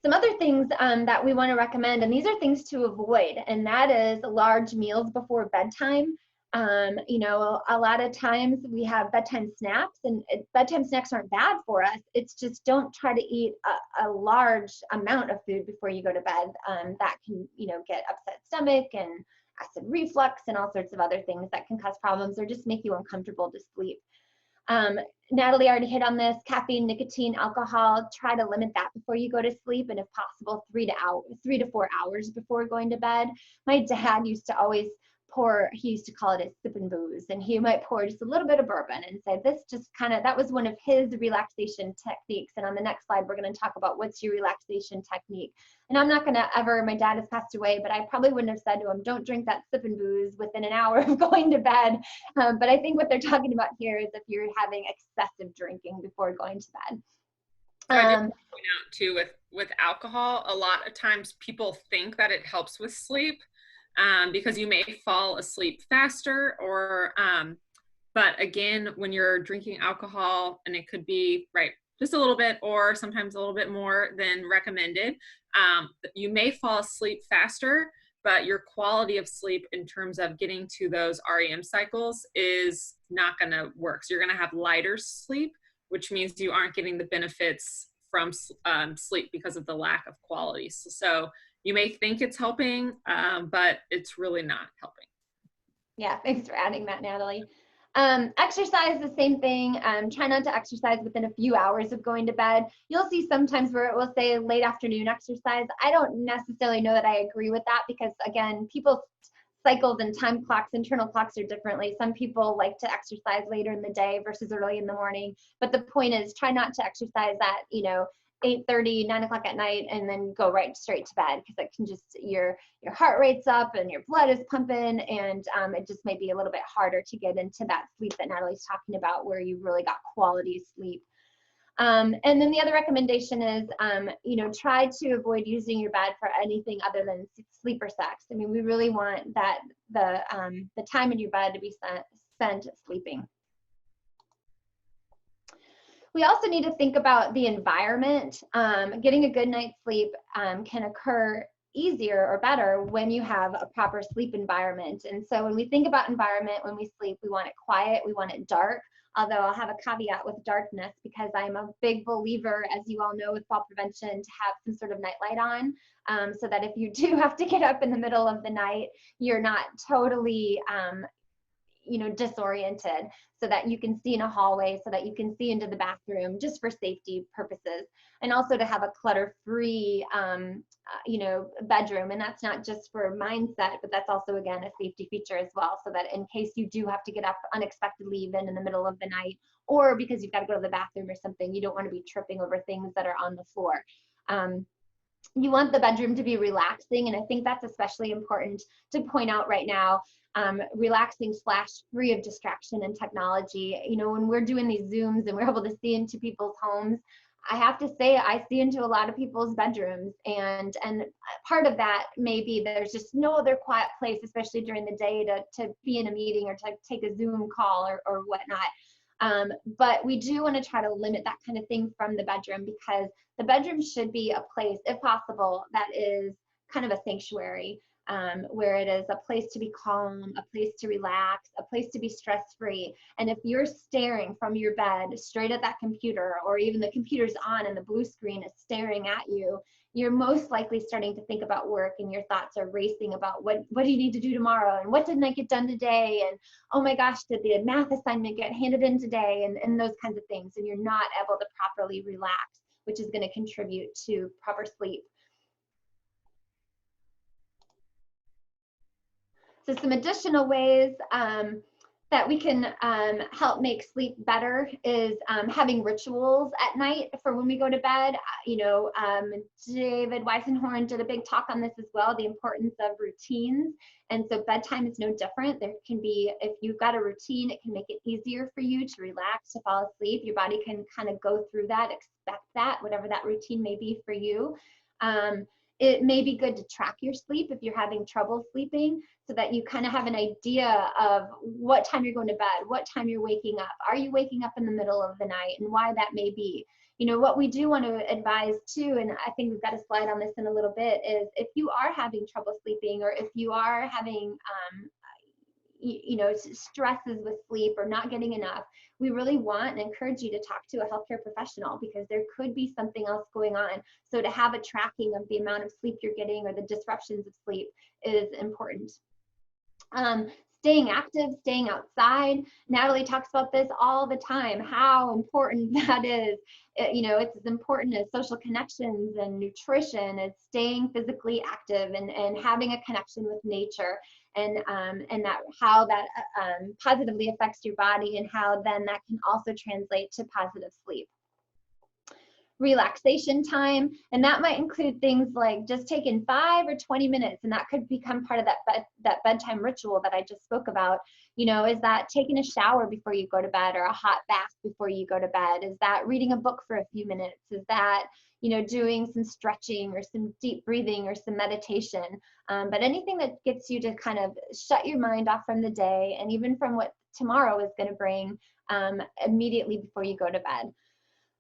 Some other things that we want to recommend, and these are things to avoid, and that is large meals before bedtime. A lot of times we have bedtime snacks, and bedtime snacks aren't bad for us. It's just, don't try to eat a large amount of food before you go to bed. That can, get upset stomach and acid reflux and all sorts of other things that can cause problems or just make you uncomfortable to sleep. Natalie already hit on this: caffeine, nicotine, alcohol. Try to limit that before you go to sleep, and if possible, 3 to 4 hours before going to bed. My dad used to always he used to call it a sip and booze, and he might pour just a little bit of bourbon and say, this just that was one of his relaxation techniques. And on the next slide, we're going to talk about what's your relaxation technique. And I'm not going to ever, my dad has passed away, but I probably wouldn't have said to him, don't drink that sip and booze within an hour of going to bed. But I think what they're talking about here is if you're having excessive drinking before going to bed. So I do point out too, with alcohol, a lot of times people think that it helps with sleep. Because you may fall asleep faster, but again, when you're drinking alcohol, and it could be just a little bit or sometimes a little bit more than recommended, you may fall asleep faster, but your quality of sleep in terms of getting to those REM cycles is not going to work. So you're going to have lighter sleep, which means you aren't getting the benefits from sleep because of the lack of quality. So you may think it's helping, but it's really not helping. Yeah, thanks for adding that, Natalie. Exercise, the same thing. Try not to exercise within a few hours of going to bed. You'll see sometimes where it will say late afternoon exercise. I don't necessarily know that I agree with that because, again, people's cycles and time clocks, internal clocks are differently. Some people like to exercise later in the day versus early in the morning. But the point is, try not to exercise at, 8:30, 9 o'clock at night, and then go right straight to bed, because it can just, your heart rate's up and your blood is pumping, and it just may be a little bit harder to get into that sleep that Natalie's talking about, where you really got quality sleep. And then the other recommendation is, try to avoid using your bed for anything other than sleep or sex. I mean, we really want that the time in your bed to be spent sleeping. We also need to think about the environment. Getting a good night's sleep can occur easier or better when you have a proper sleep environment. And so when we think about environment, when we sleep, we want it quiet, we want it dark. Although I'll have a caveat with darkness, because I'm a big believer, as you all know, with fall prevention, to have some sort of nightlight on, so that if you do have to get up in the middle of the night, you're not totally disoriented, so that you can see in a hallway, so that you can see into the bathroom, just for safety purposes. And also to have a clutter-free bedroom. And that's not just for mindset, but that's also, again, a safety feature as well, so that in case you do have to get up unexpectedly, even in the middle of the night, or because you've got to go to the bathroom or something, you don't want to be tripping over things that are on the floor. You want the bedroom to be relaxing, and I think that's especially important to point out right now. Relaxing / free of distraction and technology. When we're doing these Zooms and we're able to see into people's homes, I have to say I see into a lot of people's bedrooms, and part of that may be there's just no other quiet place, especially during the day, to be in a meeting or to take a Zoom call or whatnot. But we do want to try to limit that kind of thing from the bedroom, because the bedroom should be a place, if possible, that is kind of a sanctuary, where it is a place to be calm, a place to relax, a place to be stress-free. And if you're staring from your bed straight at that computer, or even the computer's on and the blue screen is staring at you, you're most likely starting to think about work, and your thoughts are racing about what do you need to do tomorrow, and what didn't I get done today, and oh my gosh, did the math assignment get handed in today, and those kinds of things. And you're not able to properly relax, which is going to contribute to proper sleep. So some additional ways that we can help make sleep better is having rituals at night for when we go to bed. David Weisenhorn did a big talk on this as well, the importance of routines. And so bedtime is no different. There can be, if you've got a routine, it can make it easier for you to relax, to fall asleep. Your body can kind of go through that, expect that, whatever that routine may be for you. It may be good to track your sleep if you're having trouble sleeping, so that you kind of have an idea of what time you're going to bed, what time you're waking up. Are you waking up in the middle of the night, and why that may be? What we do want to advise too, and I think we've got a slide on this in a little bit, is if you are having trouble sleeping, or if you are having stresses with sleep or not getting enough, we really want and encourage you to talk to a healthcare professional, because there could be something else going on. So to have a tracking of the amount of sleep you're getting, or the disruptions of sleep, is important. Staying active, staying outside. Natalie talks about this all the time, how important that is. It's as important as social connections and nutrition, as staying physically active and having a connection with nature, and that how that positively affects your body, and how then that can also translate to positive sleep. Relaxation time, and that might include things like just taking 5 or 20 minutes, and that could become part of that bedtime ritual that I just spoke about. Is that taking a shower before you go to bed, or a hot bath before you go to bed? Is that reading a book for a few minutes? Is that doing some stretching, or some deep breathing, or some meditation? But anything that gets you to kind of shut your mind off from the day, and even from what tomorrow is going to bring, immediately before you go to bed.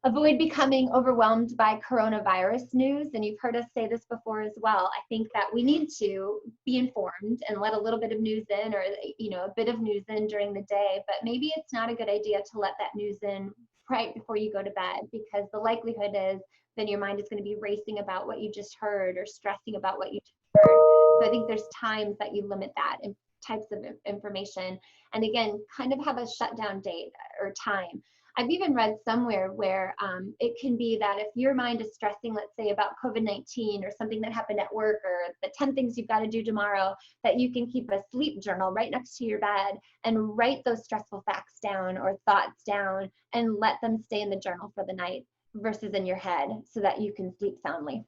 avoid becoming overwhelmed by coronavirus news. And you've heard us say this before as well. I think that we need to be informed and let a little bit of news in, or a bit of news in during the day, but maybe it's not a good idea to let that news in right before you go to bed, because the likelihood is then your mind is going to be racing about what you just heard or stressing about what you just heard. So I think there's times that you limit that and types of information. And again, kind of have a shutdown date or time. I've even read somewhere where it can be that if your mind is stressing, let's say about COVID-19 or something that happened at work or the 10 things you've got to do tomorrow, that you can keep a sleep journal right next to your bed and write those stressful facts down or thoughts down and let them stay in the journal for the night versus in your head, so that you can sleep soundly.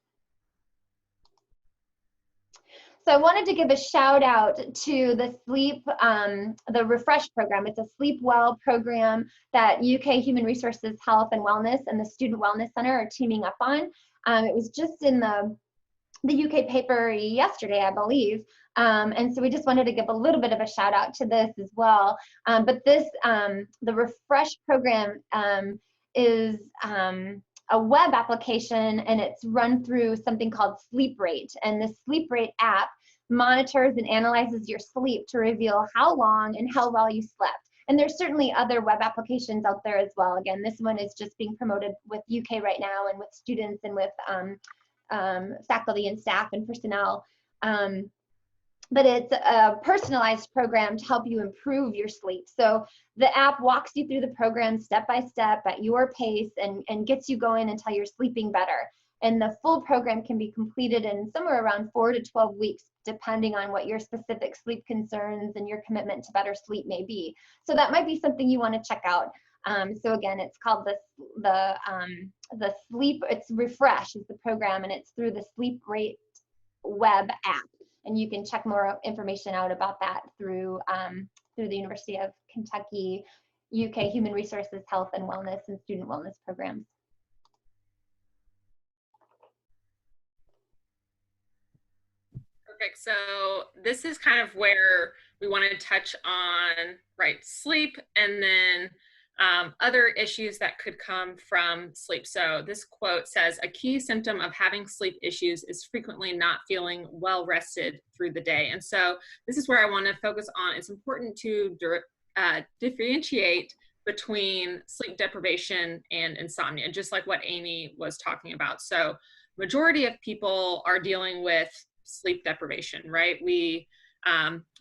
So I wanted to give a shout out to the the Refresh program. It's a Sleep Well program that UK Human Resources Health and Wellness and the Student Wellness Center are teaming up on. It was just in the UK paper yesterday, I believe. And so we just wanted to give a little bit of a shout out to this as well. But this, the Refresh program is a web application, and it's run through something called Sleep Rate. And the Sleep Rate app monitors and analyzes your sleep to reveal how long and how well you slept. And there's certainly other web applications out there as well. Again, this one is just being promoted with UK right now and with students and with faculty and staff and personnel. But it's a personalized program to help you improve your sleep. So the app walks you through the program step by step at your pace and gets you going until you're sleeping better. And the full program can be completed in somewhere around 4 to 12 weeks, depending on what your specific sleep concerns and your commitment to better sleep may be. So that might be something you want to check out. So again, it's called the Sleep, it's Refresh is the program, and it's through the Sleep Rate web app. And you can check more information out about that through the University of Kentucky, UK Human Resources Health and Wellness and Student Wellness programs. Perfect. So this is kind of where we want to touch on, right, sleep, and then other issues that could come from sleep. So this quote says, "A key symptom of having sleep issues is frequently not feeling well rested through the day." And so this is where I want to focus on. It's important to differentiate between sleep deprivation and insomnia, just like what Amy was talking about. So majority of people are dealing with sleep deprivation, right? We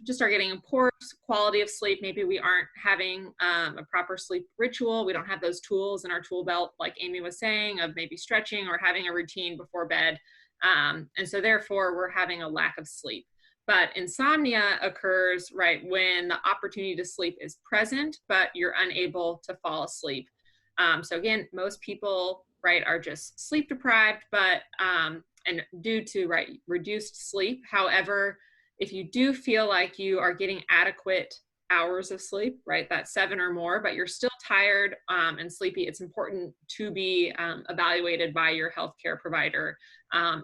just are getting a poor quality of sleep. Maybe we aren't having a proper sleep ritual. We don't have those tools in our tool belt, like Amy was saying, of maybe stretching or having a routine before bed. And so therefore we're having a lack of sleep. But insomnia occurs, right, when the opportunity to sleep is present, but you're unable to fall asleep. So again, most people, right, are just sleep deprived, but and due to, right, reduced sleep. However, if you do feel like you are getting adequate hours of sleep, right, that's 7 or more, but you're still tired and sleepy, it's important to be evaluated by your healthcare provider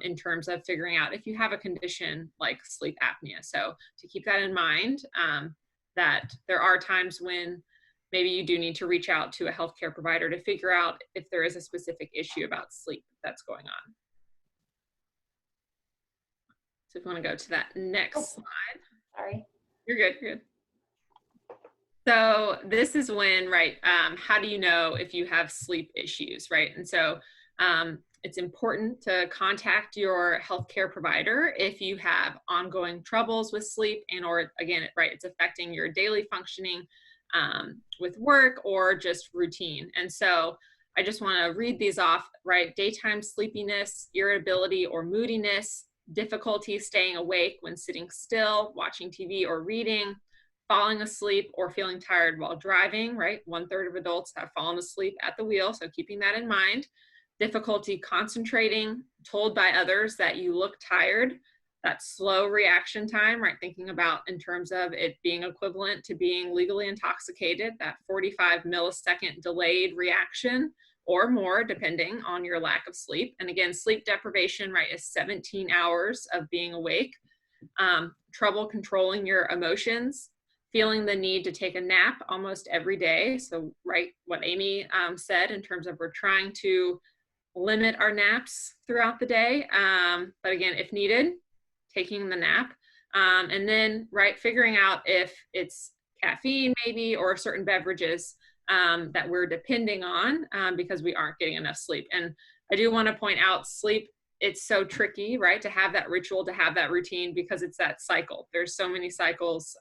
in terms of figuring out if you have a condition like sleep apnea. So to keep that in mind, that there are times when maybe you do need to reach out to a healthcare provider to figure out if there is a specific issue about sleep that's going on. So if you want to go to that next slide. Sorry. You're good, you're good. So this is when, right, how do you know if you have sleep issues, right? And so it's important to contact your healthcare provider if you have ongoing troubles with sleep and or, again, right, it's affecting your daily functioning with work or just routine. And so I just want to read these off, right? Daytime sleepiness, irritability or moodiness, difficulty staying awake when sitting still, watching TV or reading, falling asleep or feeling tired while driving, right? 1/3 of adults have fallen asleep at the wheel, so keeping that in mind. Difficulty concentrating, told by others that you look tired, that slow reaction time, right? Thinking about in terms of it being equivalent to being legally intoxicated, that 45 millisecond delayed reaction or more, depending on your lack of sleep. And again, sleep deprivation, right, is 17 hours of being awake. Trouble controlling your emotions, feeling the need to take a nap almost every day. So right, what Amy said in terms of we're trying to limit our naps throughout the day. But again, if needed, taking the nap. And then, right, figuring out if it's caffeine maybe or certain beverages that we're depending on because we aren't getting enough sleep. And I do want to point out sleep, it's so tricky, right, to have that ritual, to have that routine, because it's that cycle. There's so many cycles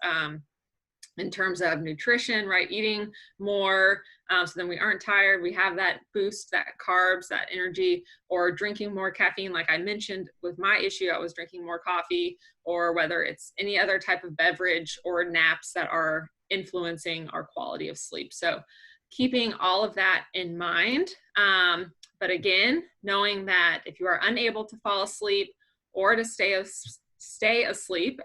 in terms of nutrition, right? Eating more so then we aren't tired. We have that boost, that carbs, that energy, or drinking more caffeine. Like I mentioned with my issue, I was drinking more coffee, or whether it's any other type of beverage or naps that are influencing our quality of sleep. So keeping all of that in mind. But again, knowing that if you are unable to fall asleep or to stay asleep,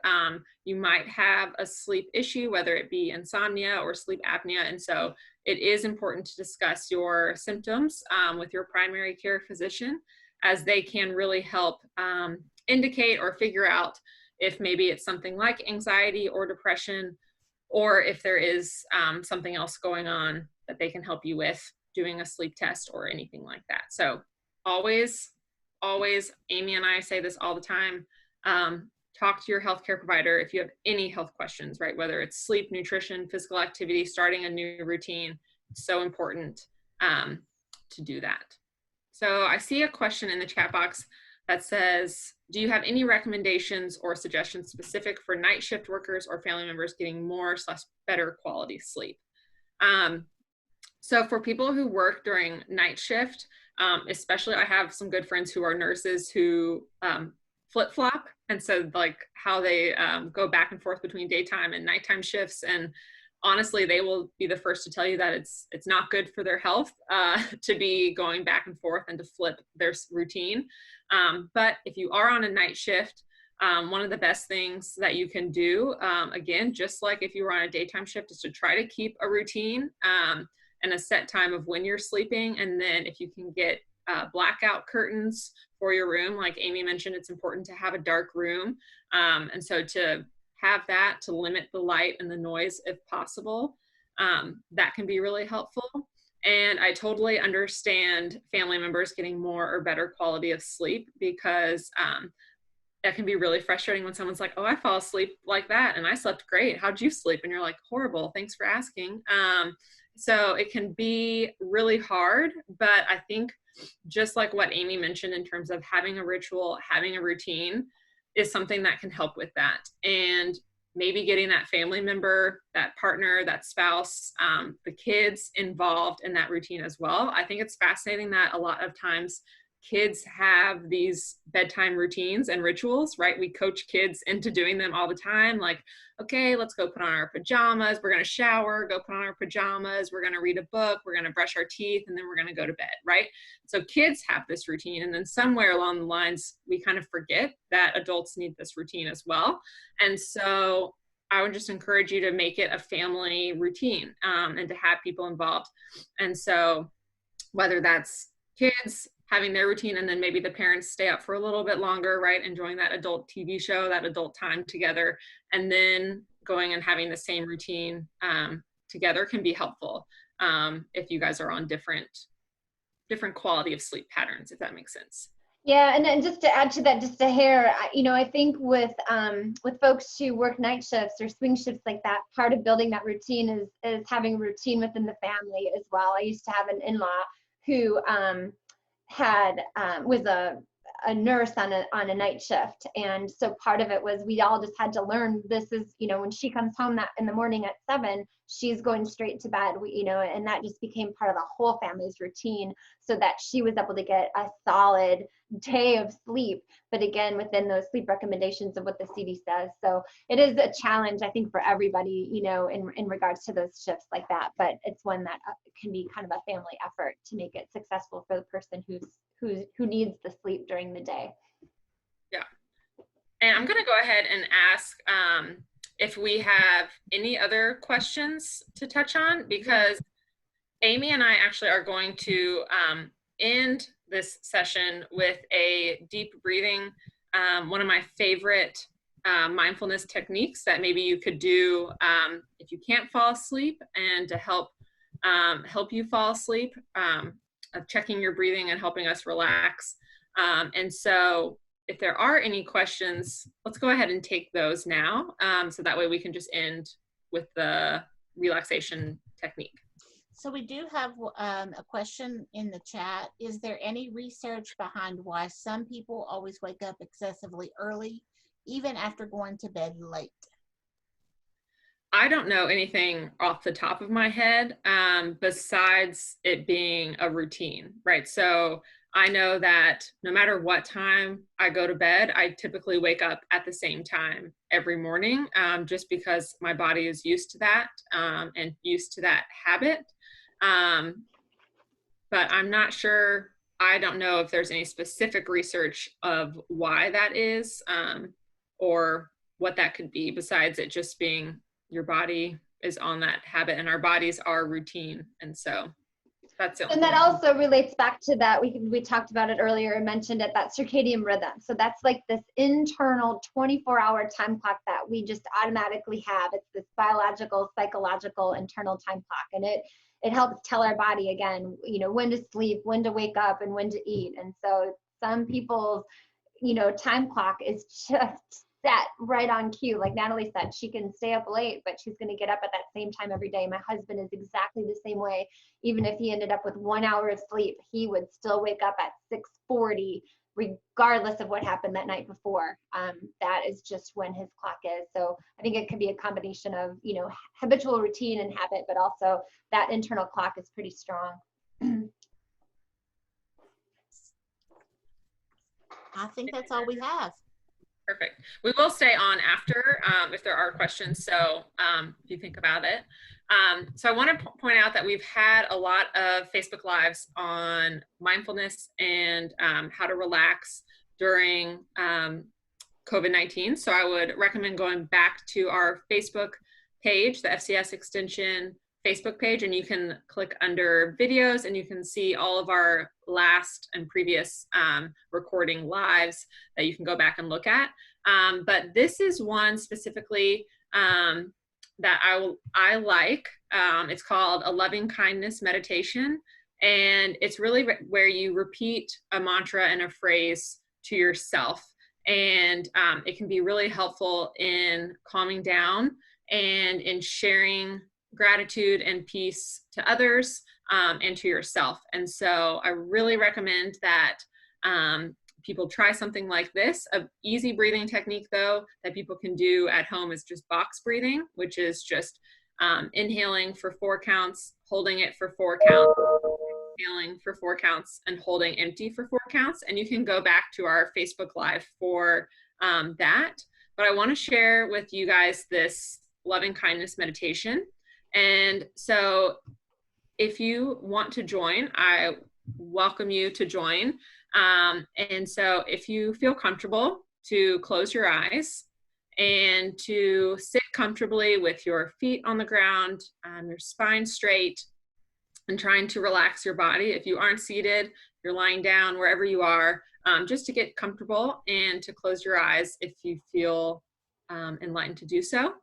you might have a sleep issue, whether it be insomnia or sleep apnea. And so it is important to discuss your symptoms with your primary care physician, as they can really help indicate or figure out if maybe it's something like anxiety or depression, or if there is something else going on that they can help you with, doing a sleep test or anything like that. So always, Amy and I say this all the time, talk to your healthcare provider if you have any health questions, right? Whether it's sleep, nutrition, physical activity, starting a new routine. It's so important to do that. So I see a question in the chat box that says, do you have any recommendations or suggestions specific for night shift workers or family members getting more/better quality sleep? So for people who work during night shift, especially I have some good friends who are nurses who flip-flop, and so like how they go back and forth between daytime and nighttime shifts, and honestly they will be the first to tell you that it's not good for their health to be going back and forth and to flip their routine. But if you are on a night shift, one of the best things that you can do, again, just like if you were on a daytime shift, is to try to keep a routine and a set time of when you're sleeping. And then if you can get blackout curtains for your room, like Amy mentioned, it's important to have a dark room. And so to have that, to limit the light and the noise if possible, that can be really helpful. And I totally understand family members getting more or better quality of sleep, because that can be really frustrating when someone's like, oh, I fall asleep like that and I slept great. How'd you sleep? And you're like, horrible. Thanks for asking. So it can be really hard, but I think just like what Amy mentioned in terms of having a ritual, having a routine is something that can help with that. And maybe getting that family member, that partner, that spouse, the kids involved in that routine as well. I think it's fascinating that a lot of times kids have these bedtime routines and rituals, right? We coach kids into doing them all the time. Like, okay, let's go put on our pajamas. We're going to shower, go put on our pajamas. We're going to read a book. We're going to brush our teeth, and then we're going to go to bed, right? So kids have this routine. And then somewhere along the lines, we kind of forget that adults need this routine as well. And so I would just encourage you to make it a family routine and to have people involved. And so whether that's kids having their routine, and then maybe the parents stay up for a little bit longer, right? Enjoying that adult TV show, that adult time together, and then going and having the same routine together can be helpful if you guys are on different quality of sleep patterns, if that makes sense. Yeah, and then just to add to that, just a hair, I think with folks who work night shifts or swing shifts like that, part of building that routine is having a routine within the family as well. I used to have an in-law who was a nurse on a night shift, and so part of it was we all just had to learn, this is, when she comes home that in the morning at 7, she's going straight to bed, and that just became part of the whole family's routine, so that she was able to get a solid day of sleep, but again within those sleep recommendations of what the CD says. So it is a challenge, I think, for everybody, in regards to those shifts like that, but it's one that can be kind of a family effort to make it successful for the person who needs the sleep during the day. Yeah. And I'm going to go ahead and ask if we have any other questions to touch on, because Amy and I actually are going to end this session with a deep breathing. One of my favorite mindfulness techniques that maybe you could do if you can't fall asleep, and to help you fall asleep, of checking your breathing and helping us relax. And so if there are any questions, let's go ahead and take those now. So that way we can just end with the relaxation technique. So we do have a question in the chat. Is there any research behind why some people always wake up excessively early, even after going to bed late? I don't know anything off the top of my head, besides it being a routine, right? So I know that no matter what time I go to bed, I typically wake up at the same time every morning, just because my body is used to that, and used to that habit. But I'm not sure. I don't know if there's any specific research of why that is, or what that could be, besides it just being your body is on that habit, and our bodies are routine. And so that's it. And that also relates back to that, we talked about it earlier and mentioned it, that circadian rhythm. So that's like this internal 24-hour time clock that we just automatically have. It's this biological, psychological, internal time clock. And it helps tell our body, again, you know, when to sleep, when to wake up, and when to eat. And so some people's, you know, time clock is just set right on cue. Like Natalie said, she can stay up late, but she's going to get up at that same time every day. My husband is exactly the same way. Even if he ended up with 1 hour of sleep, he would still wake up at 6:40, regardless of what happened that night before. That is just when his clock is. So I think it could be a combination of, you know, habitual routine and habit, but also that internal clock is pretty strong. I think that's all we have. Perfect. We will stay on after, if there are questions. So if you think about it. So I want to point out that we've had a lot of Facebook Lives on mindfulness and how to relax during COVID-19. So I would recommend going back to our Facebook page, the FCS Extension Facebook page, and you can click under videos and you can see all of our last and previous recording lives that you can go back and look at. But this is one specifically that I like. It's called a loving kindness meditation. And it's really where you repeat a mantra and a phrase to yourself. And it can be really helpful in calming down and in sharing gratitude and peace to others, and to yourself. And so I really recommend that people try something like this. An easy breathing technique, though, that people can do at home is just box breathing, which is just inhaling for 4 counts, holding it for 4 counts, exhaling for 4 counts, and holding empty for 4 counts. And you can go back to our Facebook Live for that. But I want to share with you guys this loving kindness meditation. And so if you want to join, I welcome you to join. And so if you feel comfortable, to close your eyes and to sit comfortably with your feet on the ground, your spine straight, and trying to relax your body. If you aren't seated, you're lying down, wherever you are, just to get comfortable and to close your eyes if you feel enlightened to do so.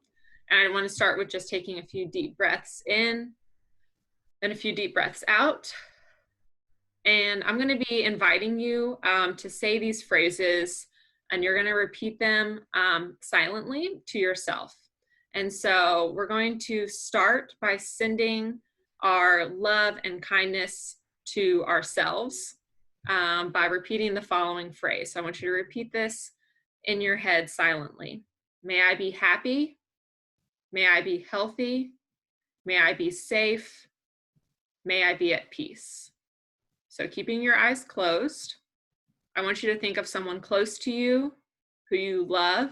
And I want to start with just taking a few deep breaths in and a few deep breaths out. And I'm going to be inviting you to say these phrases, and you're going to repeat them silently to yourself. And so we're going to start by sending our love and kindness to ourselves by repeating the following phrase. So I want you to repeat this in your head silently. May I be happy. May I be healthy. May I be safe. May I be at peace. So keeping your eyes closed, I want you to think of someone close to you who you love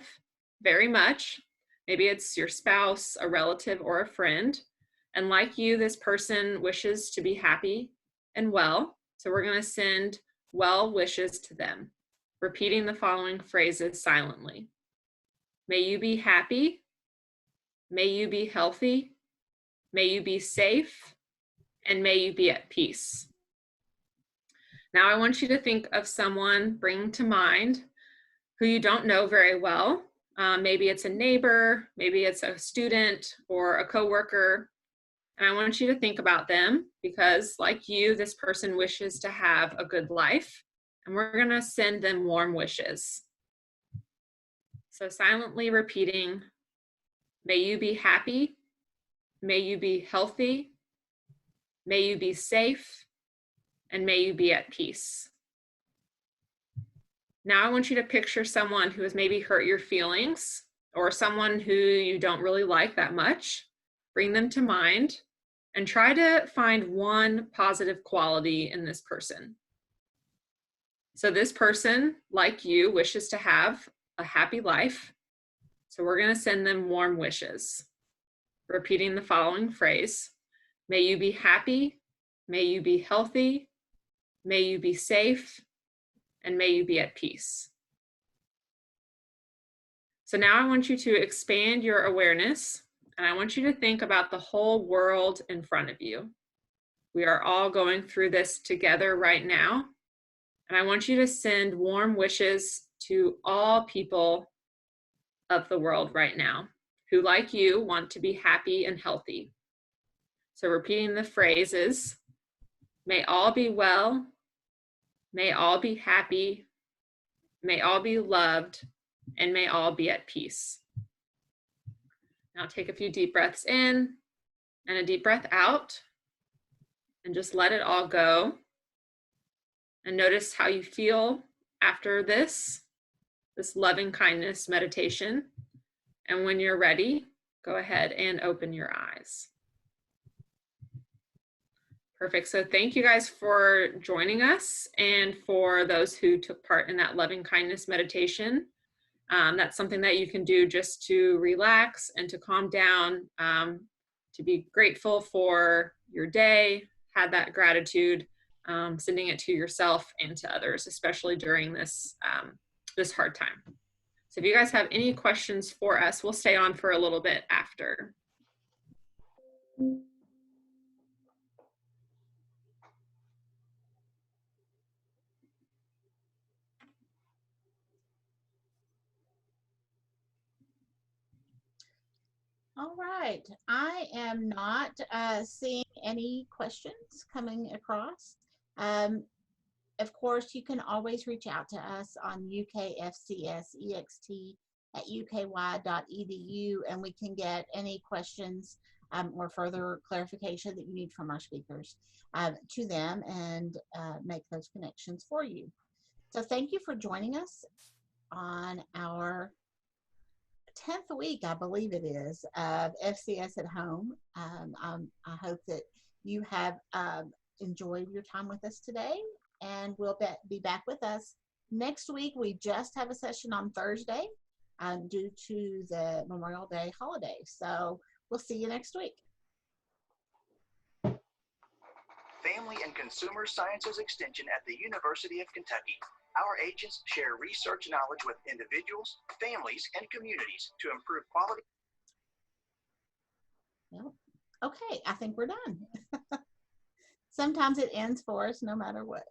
very much. Maybe it's your spouse, a relative, or a friend. And like you, this person wishes to be happy and well. So we're going to send well wishes to them, repeating the following phrases silently. May you be happy. May you be healthy. May you be safe. And may you be at peace. Now I want you to think of someone, bring to mind, who you don't know very well, Maybe it's a neighbor, maybe it's a student or a coworker. And I want you to think about them because, like you, this person wishes to have a good life, and we're going to send them warm wishes. So silently repeating, may you be happy, may you be healthy, may you be safe, and may you be at peace. Now I want you to picture someone who has maybe hurt your feelings or someone who you don't really like that much. Bring them to mind and try to find one positive quality in this person. So this person, like you, wishes to have a happy life. So we're going to send them warm wishes. Repeating the following phrase, may you be happy, may you be healthy, may you be safe, and may you be at peace. So now I want you to expand your awareness, and I want you to think about the whole world in front of you. We are all going through this together right now, and I want you to send warm wishes to all people of the world right now who, like you, want to be happy and healthy. So repeating the phrases, may all be well, may all be happy, may all be loved, and may all be at peace. Now take a few deep breaths in and a deep breath out, and just let it all go. And notice how you feel after this loving kindness meditation. And when you're ready, go ahead and open your eyes. Perfect. So thank you guys for joining us, and for those who took part in that loving kindness meditation. That's something that you can do just to relax and to calm down, to be grateful for your day, have that gratitude, sending it to yourself and to others, especially during this, this hard time. So if you guys have any questions for us, we'll stay on for a little bit after. All right. I am not seeing any questions coming across. Of course, you can always reach out to us on ukfcsext@uky.edu, and we can get any questions or further clarification that you need from our speakers to them and make those connections for you. So thank you for joining us on our 10th week, I believe it is, of FCS at Home. I hope that you have enjoyed your time with us today, and we'll be back with us next week. We just have a session on Thursday due to the Memorial Day holiday. So we'll see you next week. Family and Consumer Sciences Extension at the University of Kentucky. Our agents share research knowledge with individuals, families, and communities to improve quality. Well, okay, I think we're done. Sometimes it ends for us no matter what.